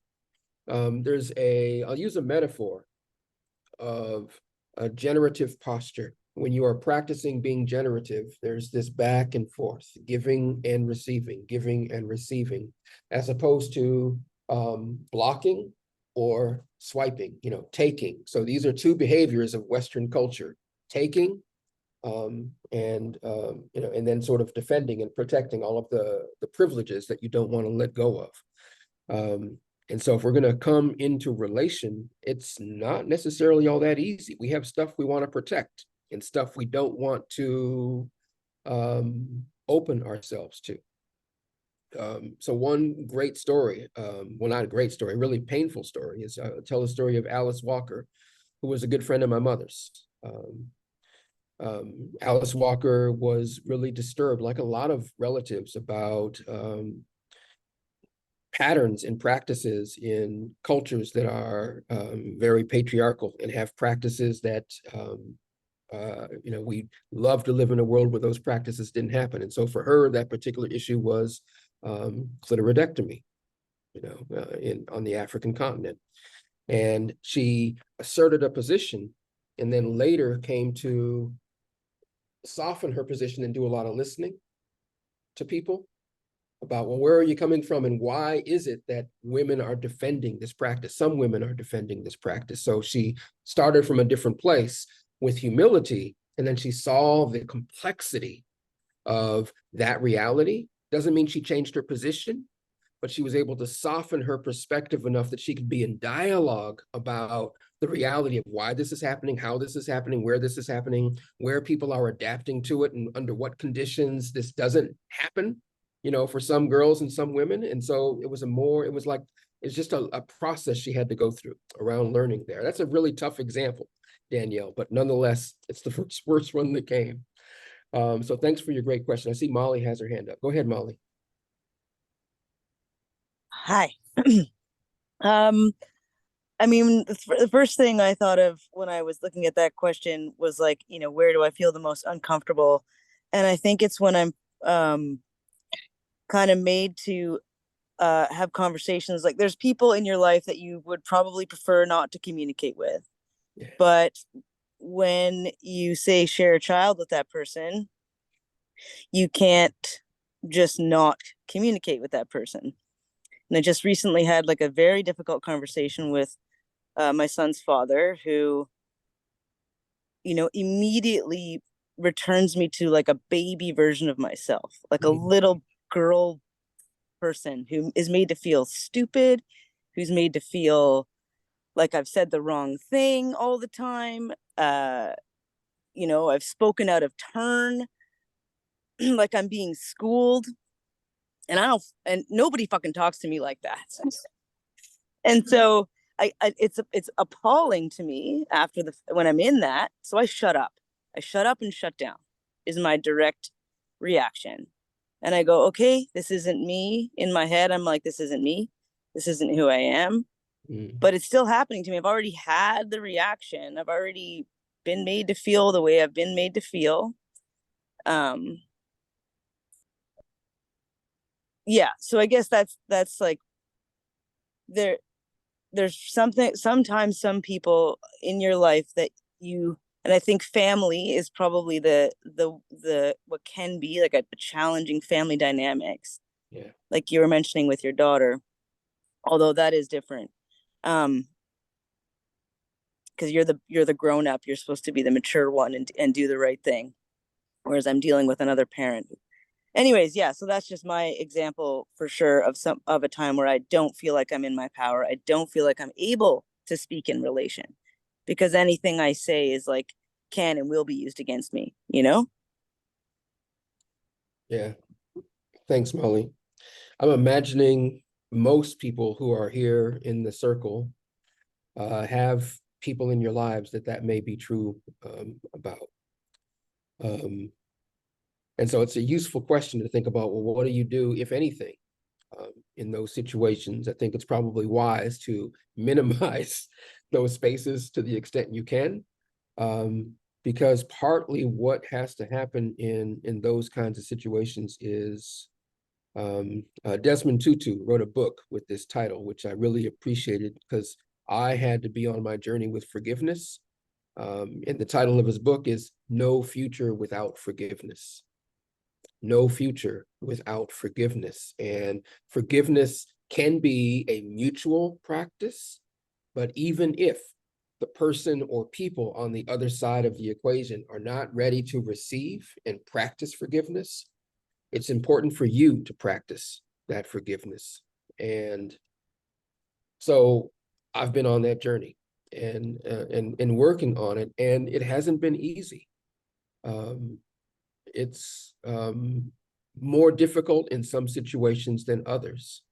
I'll use a metaphor of a generative posture. When you are practicing being generative, there's this back and forth, giving and receiving, as opposed to blocking or swiping, taking. So these are two behaviors of Western culture: taking and then sort of defending and protecting all of the privileges that you don't want to let go of. And so if we're going to come into relation, it's not necessarily all that easy. We have stuff we want to protect and stuff we don't want to open ourselves to. So one great story, well, not a great story, a really painful story, is tell the story of Alice Walker, who was a good friend of my mother's. Alice Walker was really disturbed, like a lot of relatives, about patterns and practices in cultures that are very patriarchal and have practices that we love to live in a world where those practices didn't happen. And so for her, that particular issue was clitoridectomy, on the African continent. And she asserted a position and then later came to soften her position and do a lot of listening to people about, well, where are you coming from and why is it that women are defending this practice? Some women are defending this practice. So she started from a different place with humility, and then she saw the complexity of that reality. Doesn't mean she changed her position, but she was able to soften her perspective enough that she could be in dialogue about the reality of why this is happening, how this is happening, where this is happening, where people are adapting to it, and under what conditions this doesn't happen, for some girls and some women. And so it's just a process she had to go through around learning there. That's a really tough example, Danielle, but nonetheless, it's the worst one that came. So thanks for your great question. I see Molly has her hand up. Go ahead, Molly. Hi. The first thing I thought of when I was looking at that question was like, where do I feel the most uncomfortable? And I think it's when I'm kind of made to have conversations. Like, there's people in your life that you would probably prefer not to communicate with. Yeah. But when you say share a child with that person, you can't just not communicate with that person. And I just recently had like a very difficult conversation with my son's father, who, immediately returns me to like a baby version of myself, like a little girl person who is made to feel stupid, who's made to feel like I've said the wrong thing all the time. I've spoken out of turn, like I'm being schooled. And nobody fucking talks to me like that. And so it's appalling to me when I'm in that. So I shut up. I shut up and shut down is my direct reaction. And I go, okay, this isn't me. In my head, I'm like, this isn't me. This isn't who I am. But it's still happening to me. I've already had the reaction. I've already been made to feel the way I've been made to feel. Yeah, so I guess that's like there's sometimes some people in your life that you And I think family is probably the what can be like a challenging family dynamics. Yeah. Like you were mentioning with your daughter, although that is different. Because you're the grown up, you're supposed to be the mature one and do the right thing. Whereas I'm dealing with another parent. Anyways, yeah, so that's just my example for sure of a time where I don't feel like I'm in my power. I don't feel like I'm able to speak in relation, because anything I say is like can and will be used against me, you know? Yeah. Thanks, Molly. I'm imagining most people who are here in the circle have people in your lives that may be true about. And so it's a useful question to think about, well, what do you do, if anything, in those situations? I think it's probably wise to minimize those spaces to the extent you can, because partly what has to happen in those kinds of situations is Desmond Tutu wrote a book with this title, which I really appreciated because I had to be on my journey with forgiveness. And the title of his book is No Future Without Forgiveness. No future without forgiveness. And forgiveness can be a mutual practice, but even if the person or people on the other side of the equation are not ready to receive and practice forgiveness, it's important for you to practice that forgiveness. And so I've been on that journey and working on it, and it hasn't been easy. It's more difficult in some situations than others.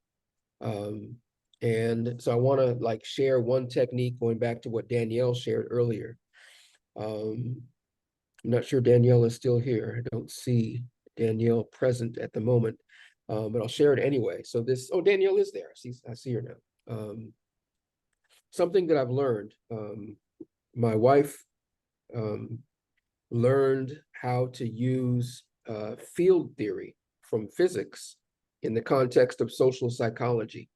And so I want to like share one technique going back to what Danielle shared earlier. I'm not sure Danielle is still here. I don't see Danielle present at the moment, but I'll share it anyway. So this, oh, Danielle is there. I see her now. Something that I've learned, my wife learned how to use field theory from physics in the context of social psychology.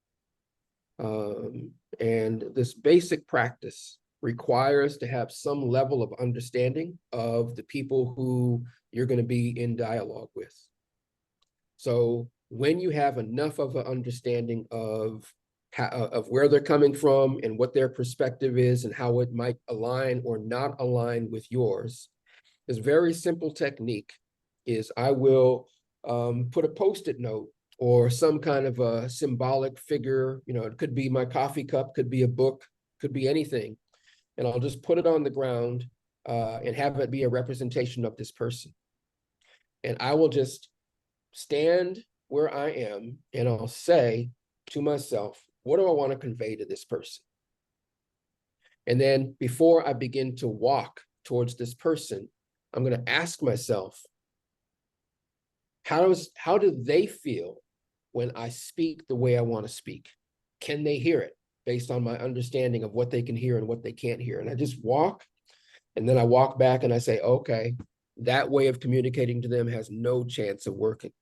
And this basic practice requires to have some level of understanding of the people who you're going to be in dialogue with. So when you have enough of an understanding of where they're coming from and what their perspective is and how it might align or not align with yours, this very simple technique is I will put a Post-it note or some kind of a symbolic figure, you know, it could be my coffee cup, could be a book, could be anything. And I'll just put it on the ground and have it be a representation of this person. And I will just stand where I am and I'll say to myself, what do I want to convey to this person? And then before I begin to walk towards this person, I'm going to ask myself, how do they feel when I speak the way I want to speak? Can they hear it based on my understanding of what they can hear and what they can't hear? And I just walk, and then I walk back and I say, okay, that way of communicating to them has no chance of working.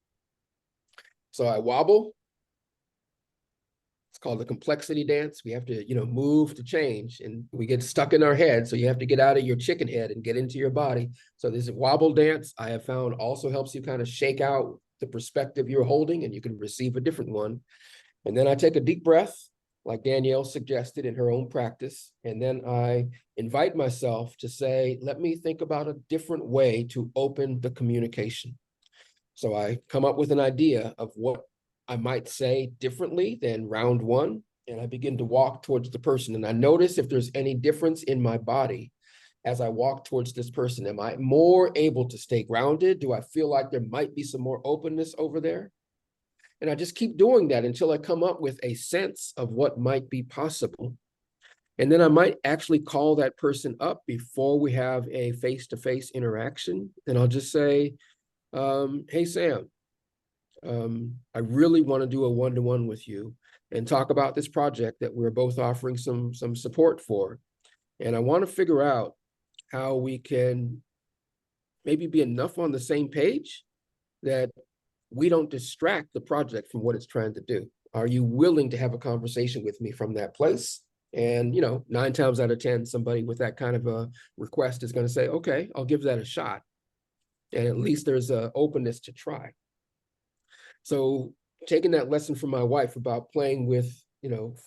So I wobble. It's called the complexity dance. We have to, you know, move to change, and we get stuck in our head. So you have to get out of your chicken head and get into your body. So this wobble dance, I have found, also helps you kind of shake out the perspective you're holding, and you can receive a different one. And then I take a deep breath, like Danielle suggested in her own practice. And then I invite myself to say, let me think about a different way to open the communication. So I come up with an idea of what I might say differently than round one, and I begin to walk towards the person. And I notice if there's any difference in my body as I walk towards this person. Am I more able to stay grounded? Do I feel like there might be some more openness over there? And I just keep doing that until I come up with a sense of what might be possible. And then I might actually call that person up before we have a face-to-face interaction. And I'll just say, hey, Sam, I really want to do a one-to-one with you and talk about this project that we're both offering some support for. And I want to figure out how we can maybe be enough on the same page that we don't distract the project from what it's trying to do. Are you willing to have a conversation with me from that place? And, 9 times out of 10, somebody with that kind of a request is going to say, okay, I'll give that a shot. And at least there's an openness to try. So taking that lesson from my wife about playing with,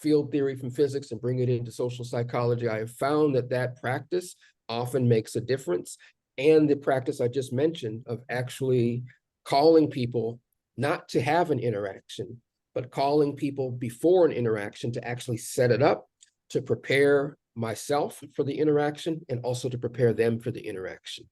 field theory from physics and bring it into social psychology, I have found that practice often makes a difference. And the practice I just mentioned of actually calling people not to have an interaction, but calling people before an interaction to actually set it up, to prepare myself for the interaction and also to prepare them for the interaction.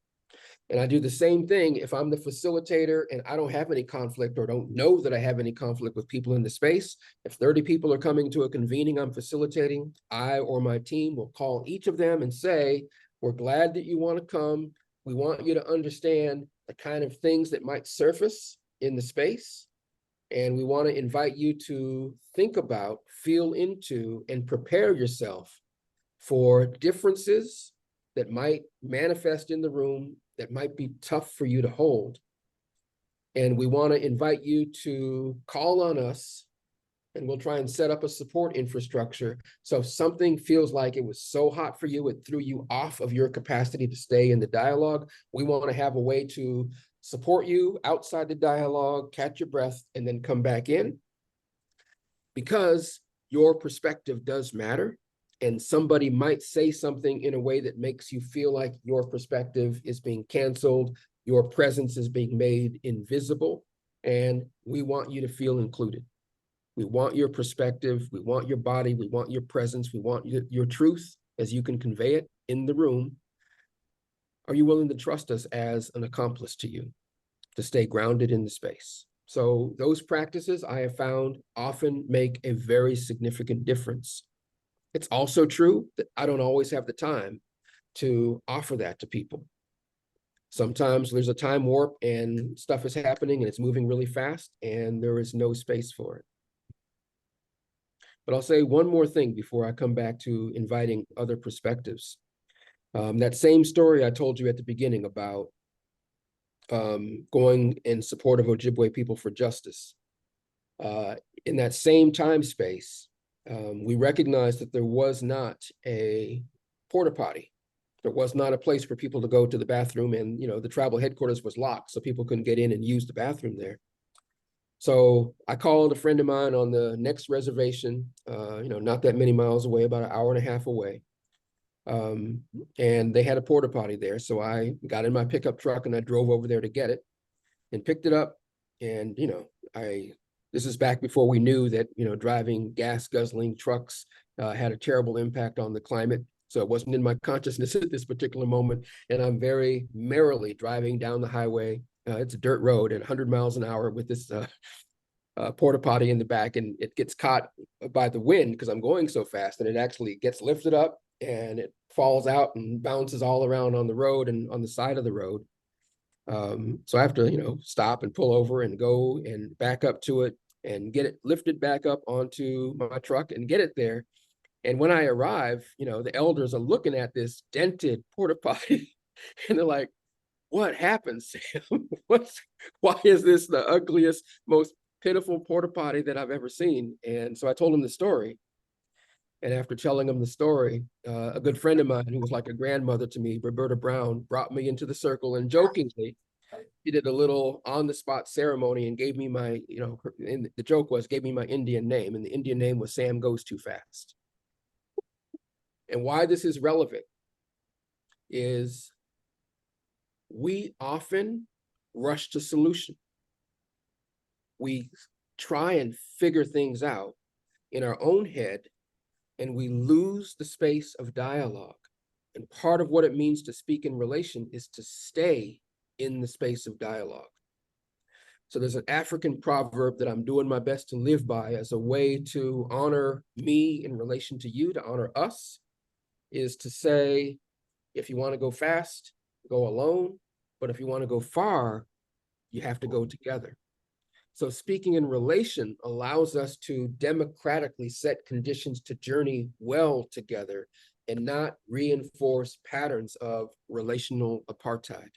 And I do the same thing if I'm the facilitator and I don't have any conflict or don't know that I have any conflict with people in the space. If 30 people are coming to a convening I'm facilitating, I or my team will call each of them and say, we're glad that you want to come. We want you to understand the kind of things that might surface in the space. And we want to invite you to think about, feel into, and prepare yourself for differences that might manifest in the room that might be tough for you to hold. And we want to invite you to call on us, and we'll try and set up a support infrastructure. So if something feels like it was so hot for you, it threw you off of your capacity to stay in the dialogue, we want to have a way to support you outside the dialogue, catch your breath, and then come back in. Because your perspective does matter. And somebody might say something in a way that makes you feel like your perspective is being canceled, your presence is being made invisible, and we want you to feel included. We want your perspective, we want your body, we want your presence, we want your truth as you can convey it in the room. Are you willing to trust us as an accomplice to you, to stay grounded in the space? So those practices I have found often make a very significant difference. It's also true that I don't always have the time to offer that to people. Sometimes there's a time warp and stuff is happening and it's moving really fast and there is no space for it. But I'll say one more thing before I come back to inviting other perspectives. That same story I told you at the beginning about going in support of Ojibwe People for Justice. In that same time space, we recognized that there was not a porta potty. There was not a place for people to go to the bathroom, and the tribal headquarters was locked, so people couldn't get in and use the bathroom there. So I called a friend of mine on the next reservation, not that many miles away, about an hour and a half away. And they had a porta potty there. So I got in my pickup truck and I drove over there to get it and picked it up. And, this is back before we knew that, driving gas guzzling trucks had a terrible impact on the climate. So it wasn't in my consciousness at this particular moment. And I'm very merrily driving down the highway. It's a dirt road at 100 miles an hour with this porta potty in the back, and it gets caught by the wind because I'm going so fast, and it actually gets lifted up and it falls out and bounces all around on the road and on the side of the road. So I have to, stop and pull over and go and back up to it and get it lifted back up onto my truck and get it there. And when I arrive, the elders are looking at this dented porta potty and they're like, what happened, Sam? Why is this the ugliest, most pitiful porta potty that I've ever seen? And so I told him the story. And after telling him the story, a good friend of mine who was like a grandmother to me, Roberta Brown, brought me into the circle and jokingly, he did a little on-the-spot ceremony and gave me my, and the joke was, gave me my Indian name, and the Indian name was Sam Goes Too Fast. And why this is relevant is we often rush to solution. We try and figure things out in our own head, and we lose the space of dialogue. And part of what it means to speak in relation is to stay in the space of dialogue. So there's an African proverb that I'm doing my best to live by as a way to honor me in relation to you, to honor us, is to say, if you want to go fast, go alone. But if you want to go far, you have to go together. So speaking in relation allows us to democratically set conditions to journey well together and not reinforce patterns of relational apartheid.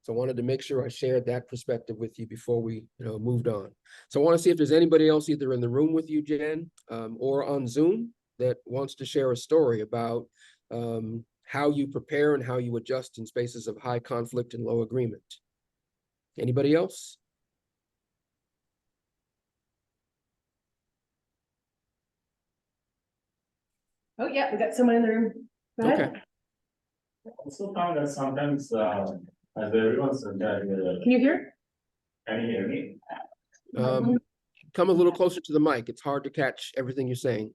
So I wanted to make sure I shared that perspective with you before we moved on. So I want to see if there's anybody else either in the room with you, Jen, or on Zoom that wants to share a story about how you prepare and how you adjust in spaces of high conflict and low agreement? Anybody else? Oh, yeah, we got someone in the room. Go ahead. Okay. Also found that sometimes, as everyone said that, Can you hear? can you hear me? Come a little closer to the mic. It's hard to catch everything you're saying.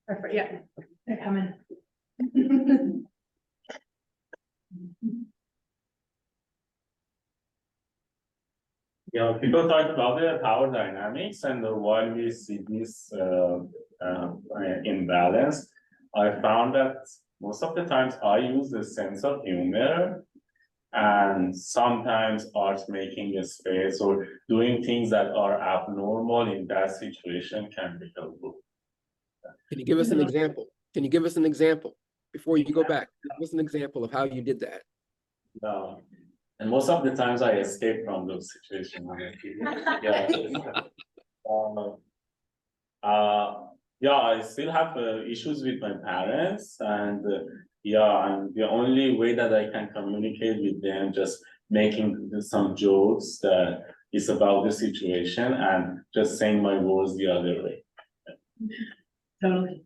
Perfect, yeah, they're coming. Yeah, people talk about the power dynamics, and while we see this imbalance, I found that most of the times I use a sense of humor, and sometimes art making a space or doing things that are abnormal in that situation can be helpful. Can you give us an example? Can you give us an example before you go back? Give us an example of how you did that. And most of the times I escape from those situations. Yeah. Yeah, I still have issues with my parents, and yeah, and the only way that I can communicate with them, just making some jokes that is about the situation and just saying my words the other way. Totally.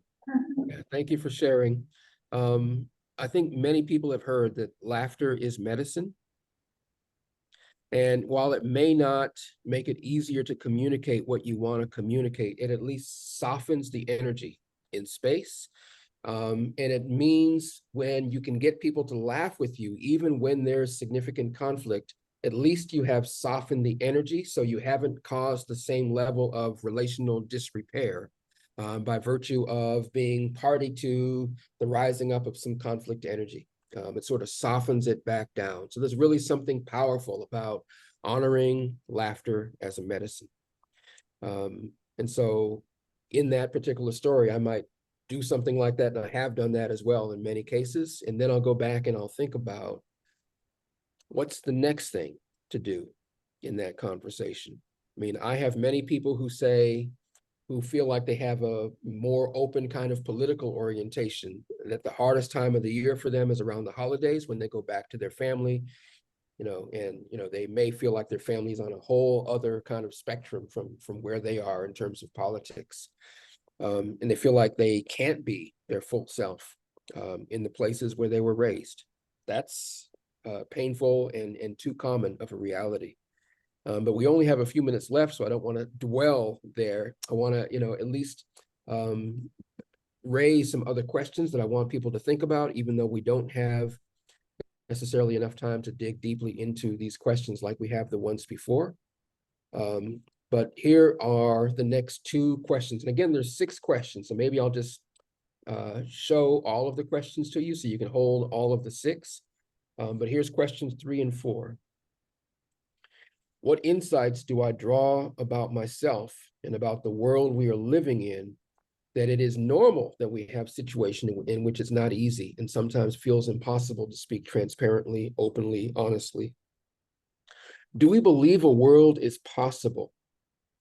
Yeah, thank you for sharing. I think many people have heard that laughter is medicine. And while it may not make it easier to communicate what you want to communicate, it at least softens the energy in space. And it means when you can get people to laugh with you, even when there's significant conflict, at least you have softened the energy, so you haven't caused the same level of relational disrepair by virtue of being party to the rising up of some conflict energy. It sort of softens it back down. So there's really something powerful about honoring laughter as a medicine. And so in that particular story, I might do something like that, and I have done that as well in many cases. And then I'll go back and I'll think about what's the next thing to do in that conversation. I mean, I have many people who feel like they have a more open kind of political orientation, that the hardest time of the year for them is around the holidays when they go back to their family, and they may feel like their family's on a whole other kind of spectrum from where they are in terms of politics. And they feel like they can't be their full self in the places where they were raised. That's painful and too common of a reality. But we only have a few minutes left, so I don't want to dwell there. I want to, at least raise some other questions that I want people to think about, even though we don't have necessarily enough time to dig deeply into these questions like we have the ones before. But here are the next two questions. And again, there's 6 questions, so maybe I'll just show all of the questions to you so you can hold all of the 6. But here's questions 3 and 4. What insights do I draw about myself and about the world we are living in, that it is normal that we have situations in which it's not easy and sometimes feels impossible to speak transparently, openly, honestly? Do we believe a world is possible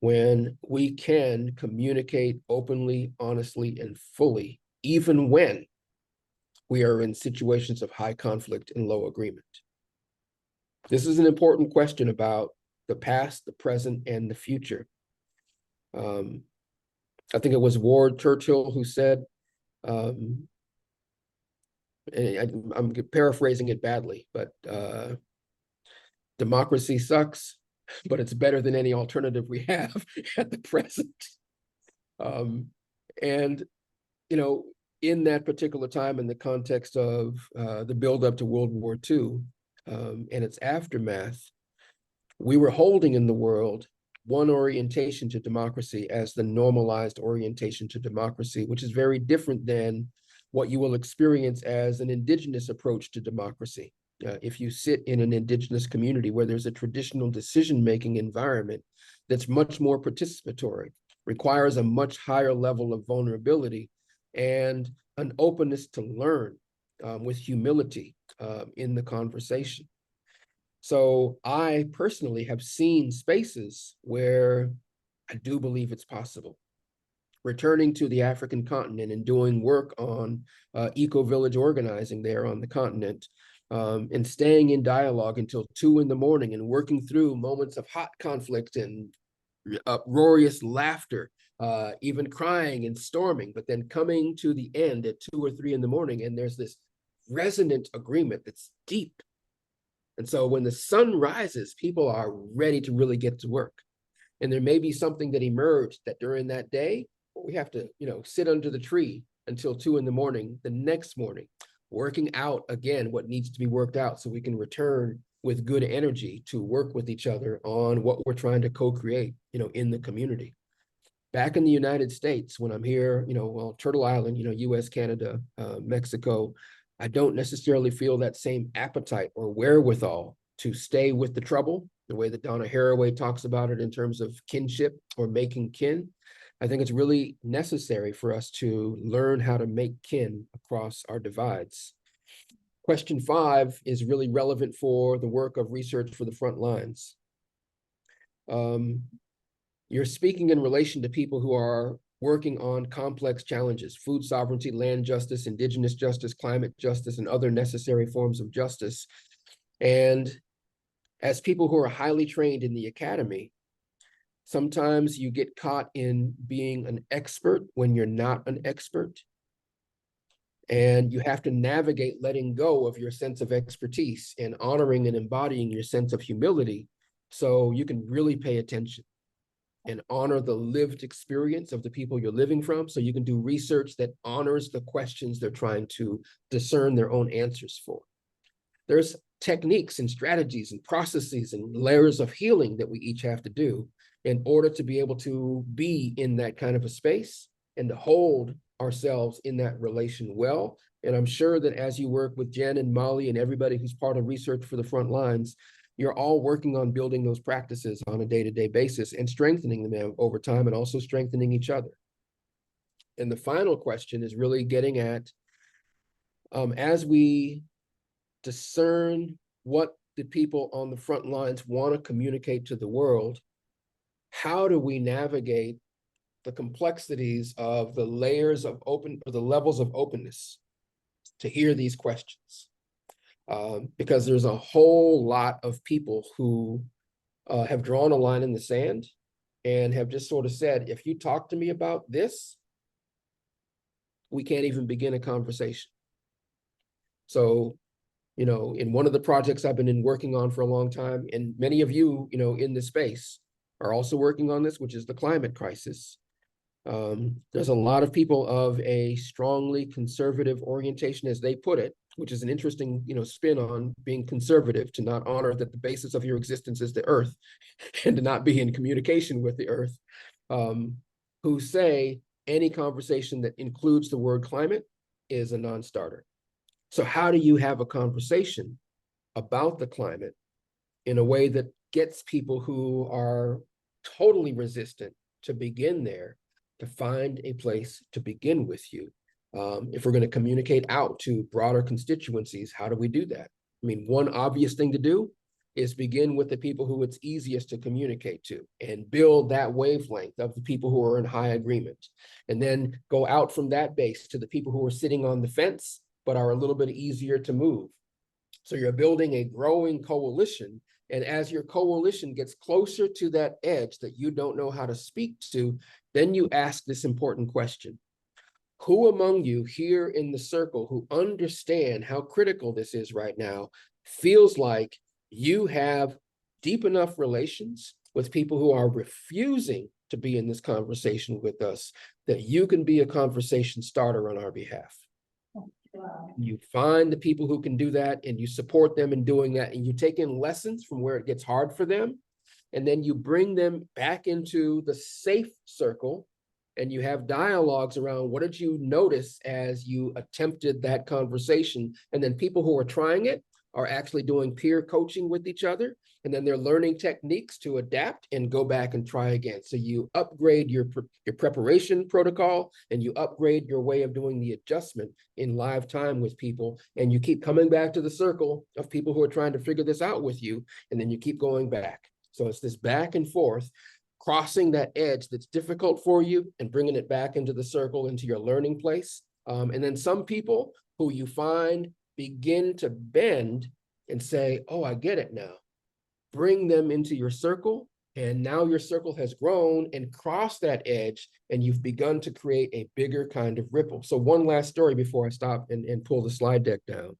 when we can communicate openly, honestly, and fully, even when we are in situations of high conflict and low agreement? This is an important question about the past, the present, and the future. I think it was Ward Churchill who said, and I'm paraphrasing it badly, but democracy sucks, but it's better than any alternative we have at the present. And, in that particular time, in the context of the buildup to World War II and its aftermath, we were holding in the world one orientation to democracy as the normalized orientation to democracy, which is very different than what you will experience as an indigenous approach to democracy. If you sit in an indigenous community where there's a traditional decision-making environment that's much more participatory, requires a much higher level of vulnerability and an openness to learn with humility in the conversation. So I personally have seen spaces where I do believe it's possible, returning to the African continent and doing work on eco-village organizing there on the continent, and staying in dialogue until 2 a.m. and working through moments of hot conflict and uproarious laughter, even crying and storming, but then coming to the end at 2 or 3 in the morning, and there's this resonant agreement that's deep. And so when the sun rises, people are ready to really get to work. And there may be something that emerged that during that day, we have to, sit under the tree until 2 in the morning, the next morning, working out again what needs to be worked out so we can return with good energy to work with each other on what we're trying to co-create, in the community. Back in the United States, when I'm here, Turtle Island, US, Canada, Mexico, I don't necessarily feel that same appetite or wherewithal to stay with the trouble, the way that Donna Haraway talks about it in terms of kinship or making kin. I think it's really necessary for us to learn how to make kin across our divides. Question 5 is really relevant for the work of research for the front lines. You're speaking in relation to people who are working on complex challenges: food sovereignty, land justice, indigenous justice, climate justice, and other necessary forms of justice. And as people who are highly trained in the academy, sometimes you get caught in being an expert when you're not an expert. And you have to navigate letting go of your sense of expertise and honoring and embodying your sense of humility so you can really pay attention and honor the lived experience of the people you're living from, so you can do research that honors the questions they're trying to discern their own answers for. There's techniques and strategies and processes and layers of healing that we each have to do in order to be able to be in that kind of a space and to hold ourselves in that relation well. And I'm sure that as you work with Jen and Molly and everybody who's part of research for the front lines, you're all working on building those practices on a day-to-day basis and strengthening them over time and also strengthening each other. And the final question is really getting at, as we discern what the people on the front lines want to communicate to the world, how do we navigate the complexities of the layers of open, or the levels of openness to hear these questions? Because there's a whole lot of people who have drawn a line in the sand and have just sort of said, if you talk to me about this, we can't even begin a conversation. So, in one of the projects I've been working on for a long time, and many of you, in this space are also working on this, which is the climate crisis. There's a lot of people of a strongly conservative orientation, as they put it, which is an interesting, spin on being conservative, to not honor that the basis of your existence is the earth and to not be in communication with the earth, who say any conversation that includes the word climate is a non-starter. So how do you have a conversation about the climate in a way that gets people who are totally resistant to begin there, to find a place to begin with you? If we're going to communicate out to broader constituencies, how do we do that? I mean, one obvious thing to do is begin with the people who it's easiest to communicate to and build that wavelength of the people who are in high agreement. And then go out from that base to the people who are sitting on the fence, but are a little bit easier to move. So you're building a growing coalition. And as your coalition gets closer to that edge that you don't know how to speak to, then you ask this important question: who among you here in the circle who understand how critical this is right now feels like you have deep enough relations with people who are refusing to be in this conversation with us that you can be a conversation starter on our behalf? Wow. You find the people who can do that and you support them in doing that, and you take in lessons from where it gets hard for them, and then you bring them back into the safe circle and you have dialogues around what did you notice as you attempted that conversation. And then people who are trying it are actually doing peer coaching with each other, and then they're learning techniques to adapt and go back and try again. So you upgrade your preparation protocol, and you upgrade your way of doing the adjustment in live time with people, and you keep coming back to the circle of people who are trying to figure this out with you, and then you keep going back. So it's this back and forth. crossing that edge that's difficult for you and bringing it back into the circle, into your learning place. And then some people who you find begin to bend and say, oh, I get it now. Bring them into your circle, and now your circle has grown and crossed that edge, and you've begun to create a bigger kind of ripple. So one last story before I stop and pull the slide deck down.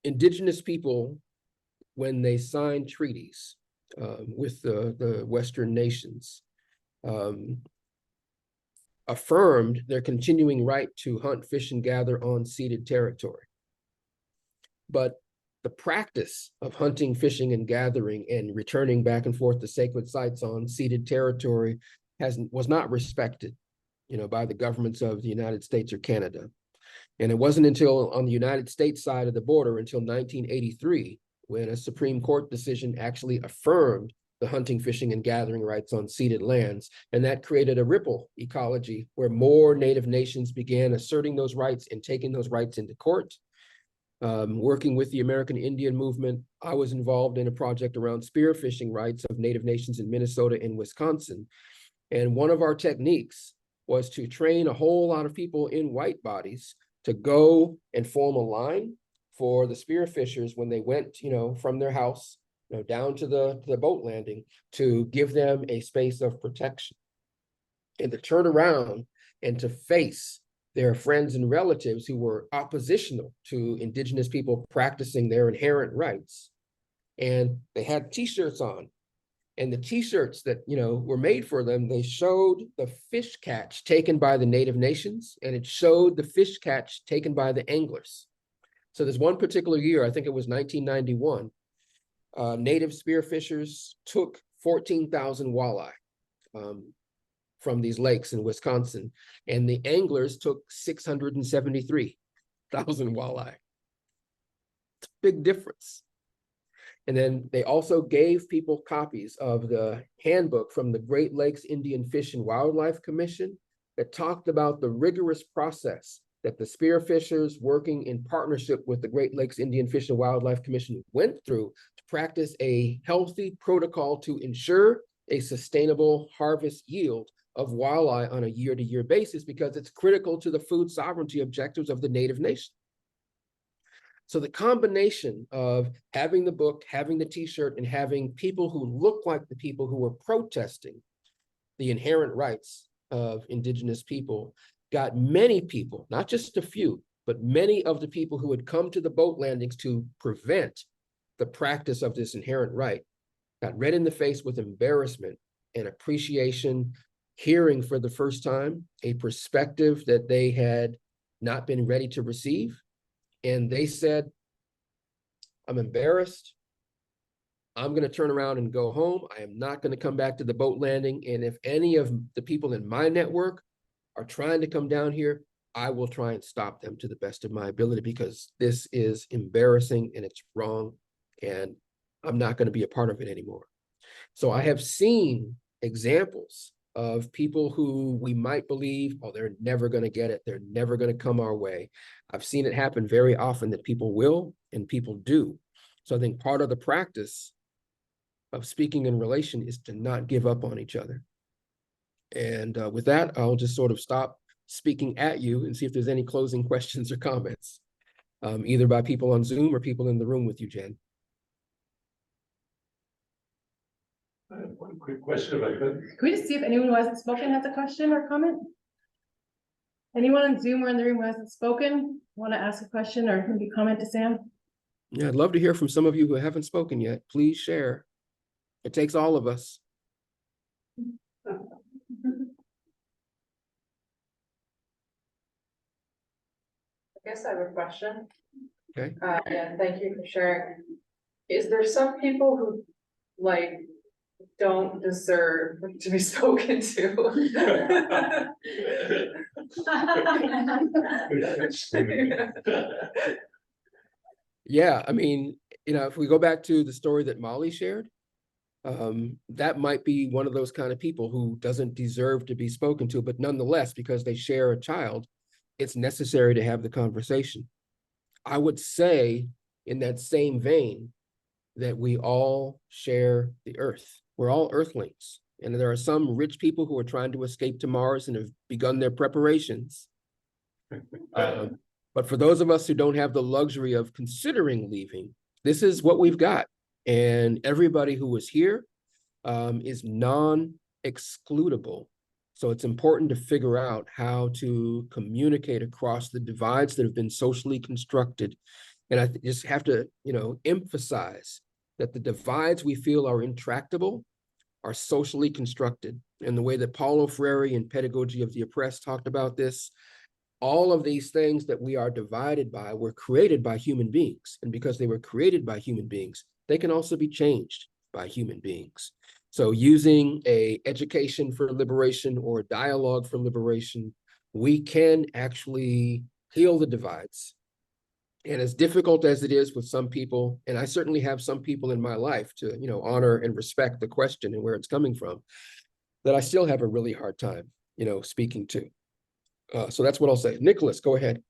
Indigenous people, when they signed treaties with the Western nations, affirmed their continuing right to hunt, fish, and gather on ceded territory. But the practice of hunting, fishing, and gathering and returning back and forth to sacred sites on ceded territory was not respected, by the governments of the United States or Canada. And it wasn't until on the United States side of the border, until 1983, when a Supreme Court decision actually affirmed the hunting, fishing, and gathering rights on ceded lands. And that created a ripple ecology where more Native nations began asserting those rights and taking those rights into court. Working with the American Indian movement, I was involved in a project around spearfishing rights of Native nations in Minnesota and Wisconsin. And one of our techniques was to train a whole lot of people in white bodies to go and form a line for the spearfishers when they went, from their house, down to the boat landing, to give them a space of protection, and to turn around and to face their friends and relatives who were oppositional to Indigenous people practicing their inherent rights. And they had T-shirts on, and the T-shirts that were made for them, they showed the fish catch taken by the Native nations, and it showed the fish catch taken by the anglers. So there's one particular year, I think it was 1991, Native spearfishers took 14,000 walleye from these lakes in Wisconsin, and the anglers took 673,000 walleye. It's a big difference. And then they also gave people copies of the handbook from the Great Lakes Indian Fish and Wildlife Commission that talked about the rigorous process that the spearfishers working in partnership with the Great Lakes Indian Fish and Wildlife Commission went through to practice a healthy protocol to ensure a sustainable harvest yield of walleye on a year-to-year basis, because it's critical to the food sovereignty objectives of the Native nation. So the combination of having the book, having the T-shirt, and having people who look like the people who were protesting the inherent rights of Indigenous people got many people, not just a few, but many of the people who had come to the boat landings to prevent the practice of this inherent right, got red in the face with embarrassment and appreciation, hearing for the first time a perspective that they had not been ready to receive. And they said, I'm embarrassed. I'm going to turn around and go home. I am not going to come back to the boat landing. And if any of the people in my network are trying to come down here, I will try and stop them to the best of my ability, because this is embarrassing and it's wrong, and I'm not going to be a part of it anymore. So I have seen examples of people who we might believe, oh, they're never going to get it, they're never going to come our way. I've seen it happen very often that people will and people do. So I think part of the practice of speaking in relation is to not give up on each other. And with that, I'll just sort of stop speaking at you and see if there's any closing questions or comments, either by people on Zoom or people in the room with you, Jen. I have one quick question if I could. Can we just see if anyone who hasn't spoken has a question or comment? Anyone on Zoom or in the room who hasn't spoken, want to ask a question or maybe comment to Sam? Yeah, I'd love to hear from some of you who haven't spoken yet. Please share. It takes all of us. I guess I have a question. Okay. And thank you for sharing. Is there some people who don't deserve to be spoken to? Yeah, I mean, if we go back to the story that Molly shared, that might be one of those kind of people who doesn't deserve to be spoken to, but nonetheless, because they share a child, it's necessary to have the conversation. I would say, in that same vein, that we all share the earth. We're all earthlings. And there are some rich people who are trying to escape to Mars and have begun their preparations. But for those of us who don't have the luxury of considering leaving, this is what we've got. And everybody who is here is non-excludable. So it's important to figure out how to communicate across the divides that have been socially constructed. And I just have to, emphasize that the divides we feel are intractable are socially constructed. And the way that Paulo Freire in Pedagogy of the Oppressed talked about this, all of these things that we are divided by were created by human beings. And because they were created by human beings, they can also be changed by human beings. So using a education for liberation or dialogue for liberation, we can actually heal the divides. And as difficult as it is with some people, and I certainly have some people in my life to, honor and respect the question and where it's coming from, that I still have a really hard time, speaking to. So that's what I'll say. Nicholas, go ahead.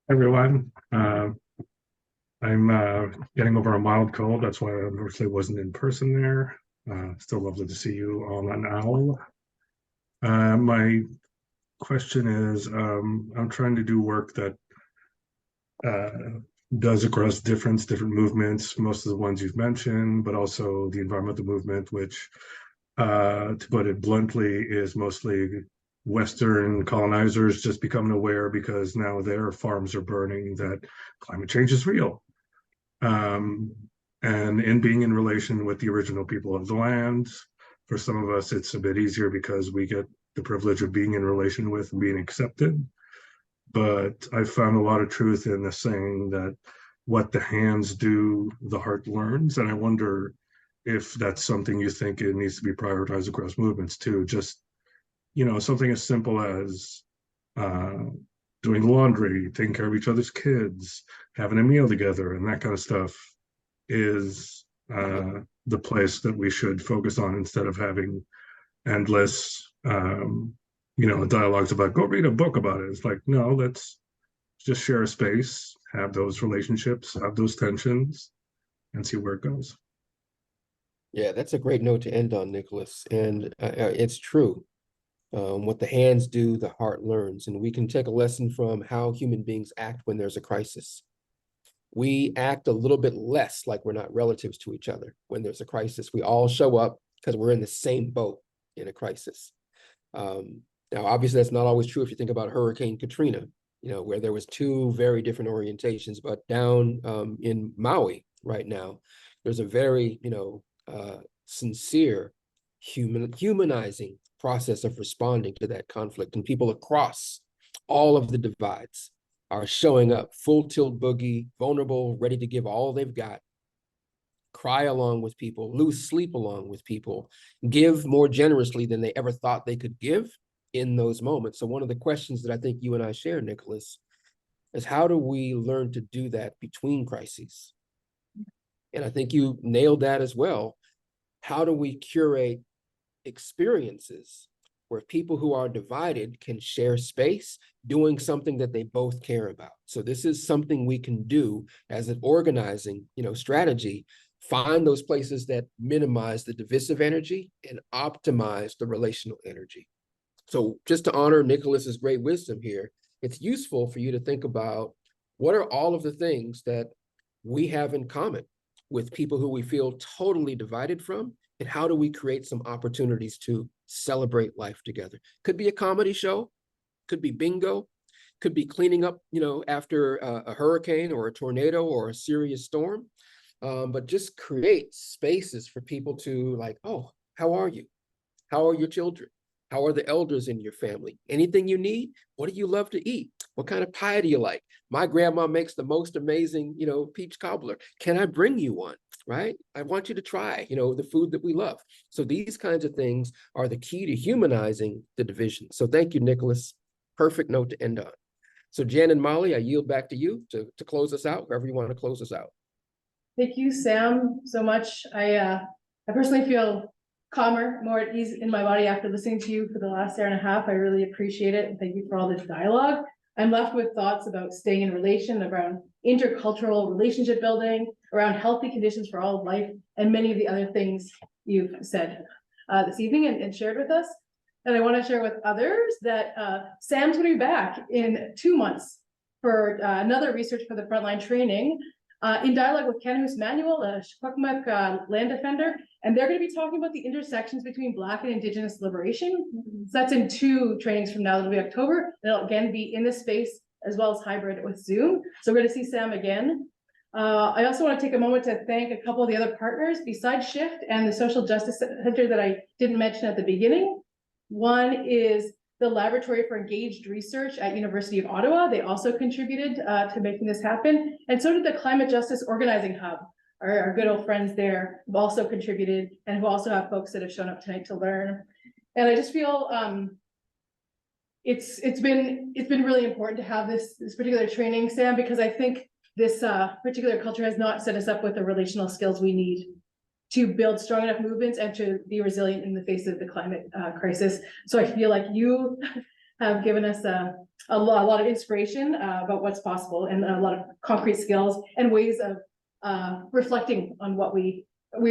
Everyone, I'm getting over a mild cold. That's why I unfortunately wasn't in person there. Still lovely to see you all an owl. My question is, I'm trying to do work that does across different movements, most of the ones you've mentioned, but also the environmental movement, which, to put it bluntly, is mostly Western colonizers just becoming aware because now their farms are burning that climate change is real. And in being in relation with the original people of the land, for some of us, it's a bit easier because we get the privilege of being in relation with and being accepted. But I found a lot of truth in the saying that what the hands do, the heart learns. And I wonder if that's something you think it needs to be prioritized across movements too. Just, something as simple as doing laundry, taking care of each other's kids, having a meal together, and that kind of stuff is the place that we should focus on instead of having endless dialogues about go read a book about it. It's like, no, let's just share a space, have those relationships, have those tensions, and see where it goes. Yeah, that's a great note to end on, Nicholas. And it's true. What the hands do, the heart learns. And we can take a lesson from how human beings act when there's a crisis. We act a little bit less like we're not relatives to each other when there's a crisis. We all show up because we're in the same boat in a crisis. Now, obviously, that's not always true if you think about Hurricane Katrina, where there was two very different orientations. But down in Maui right now, there's a very, sincere, humanizing process of responding to that conflict. And people across all of the divides are showing up full tilt boogie, vulnerable, ready to give all they've got, cry along with people, lose sleep along with people, give more generously than they ever thought they could give in those moments. So one of the questions that I think you and I share, Nicholas, is how do we learn to do that between crises? And I think you nailed that as well. How do we curate experiences where people who are divided can share space doing something that they both care about? So this is something we can do as an organizing, strategy. Find those places that minimize the divisive energy and optimize the relational energy. So just to honor Nicholas's great wisdom here, it's useful for you to think about what are all of the things that we have in common with people who we feel totally divided from, and how do we create some opportunities to celebrate life together? Could be a comedy show, could be bingo, could be cleaning up, after a hurricane or a tornado or a serious storm. But just create spaces for people to like, oh, how are you? How are your children? How are the elders in your family? Anything you need? What do you love to eat? What kind of pie do you like? My grandma makes the most amazing, peach cobbler. Can I bring you one? Right? I want you to try, the food that we love. So these kinds of things are the key to humanizing the division. So thank you, Nicholas. Perfect note to end on. So Jen and Molly, I yield back to you to close us out, wherever you want to close us out. Thank you, Sam, so much. I personally feel calmer, more at ease in my body after listening to you for the last hour and a half. I really appreciate it. And thank you for all this dialogue. I'm left with thoughts about staying in relation, around intercultural relationship building, around healthy conditions for all of life, and many of the other things you've said this evening and shared with us. And I want to share with others that Sam's going to be back in 2 months for another research for the frontline training in dialogue with Ken Manuel, a Secwepemc land defender, and they're going to be talking about the intersections between Black and Indigenous liberation. So that's in 2 trainings from now. It'll be October. It'll again be in this space as well as hybrid with Zoom. So we're going to see Sam again. I also want to take a moment to thank a couple of the other partners besides SHIFT and the Social Justice Center that I didn't mention at the beginning. One is the Laboratory for Engaged Research at University of Ottawa. They also contributed to making this happen. And so did the Climate Justice Organizing Hub. Our good old friends there have also contributed and who also have folks that have shown up tonight to learn. And I just feel it's been really important to have this particular training, Sam, because I think this particular culture has not set us up with the relational skills we need to build strong enough movements and to be resilient in the face of the climate crisis. So I feel like you have given us a lot of inspiration about what's possible and a lot of concrete skills and ways of reflecting on what we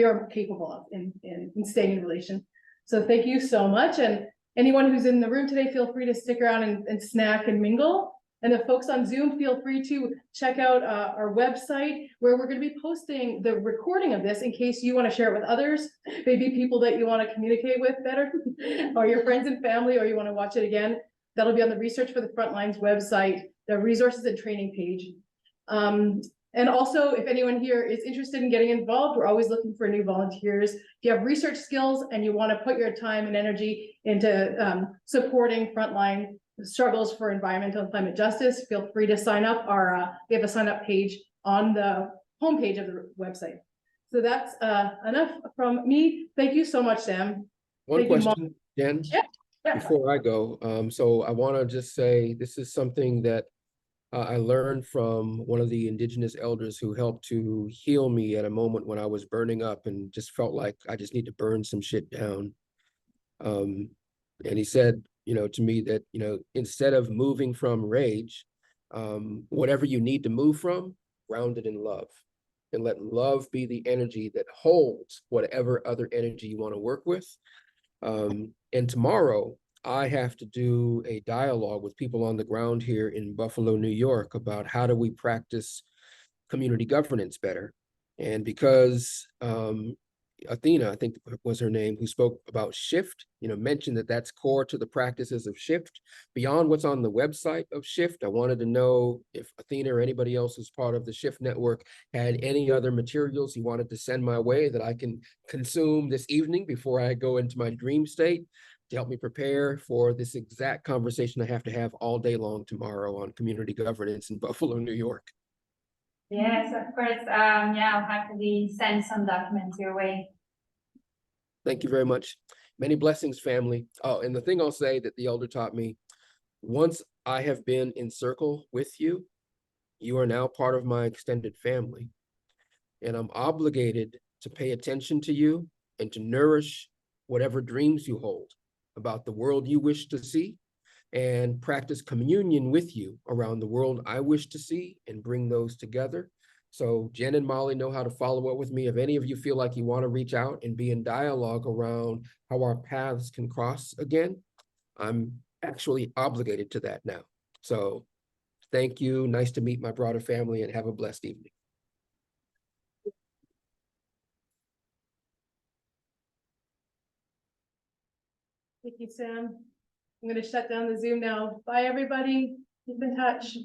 are capable of in staying in relation. So thank you so much. And anyone who's in the room today, feel free to stick around and snack and mingle. And the folks on Zoom, feel free to check out our website where we're going to be posting the recording of this in case you want to share it with others, maybe people that you want to communicate with better, or your friends and family, or you want to watch it again. That'll be on the Research for the Frontlines website, the resources and training page. And also, if anyone here is interested in getting involved, we're always looking for new volunteers. If you have research skills and you want to put your time and energy into supporting frontline struggles for environmental and climate justice, feel free to sign up. We have a sign up page on the homepage of the website. So that's enough from me. Thank you so much, Sam. One question, Jen, Yeah. before I go. So I want to just say this is something that I learned from one of the Indigenous elders who helped to heal me at a moment when I was burning up and just felt like I just need to burn some shit down. And he said, to me that, instead of moving from rage, whatever you need to move from, ground it in love. And let love be the energy that holds whatever other energy you want to work with. And tomorrow, I have to do a dialogue with people on the ground here in Buffalo, New York, about how do we practice community governance better. And because Athena, I think was her name, who spoke about SHIFT, mentioned that that's core to the practices of SHIFT. Beyond what's on the website of SHIFT, I wanted to know if Athena or anybody else who's part of the SHIFT network had any other materials you wanted to send my way that I can consume this evening before I go into my dream state to help me prepare for this exact conversation I have to have all day long tomorrow on community governance in Buffalo, New York. Yes, of course. I'll happily send some documents your way. Thank you very much. Many blessings, family. Oh, and the thing I'll say that the elder taught me, once I have been in circle with you, you are now part of my extended family. And I'm obligated to pay attention to you and to nourish whatever dreams you hold about the world you wish to see, and practice communion with you around the world I wish to see and bring those together. So Jen and Molly know how to follow up with me. If any of you feel like you want to reach out and be in dialogue around how our paths can cross again, I'm actually obligated to that now. So thank you. Nice to meet my broader family, and have a blessed evening. Thank you, Sam. I'm going to shut down the Zoom now. Bye, everybody. Keep in touch.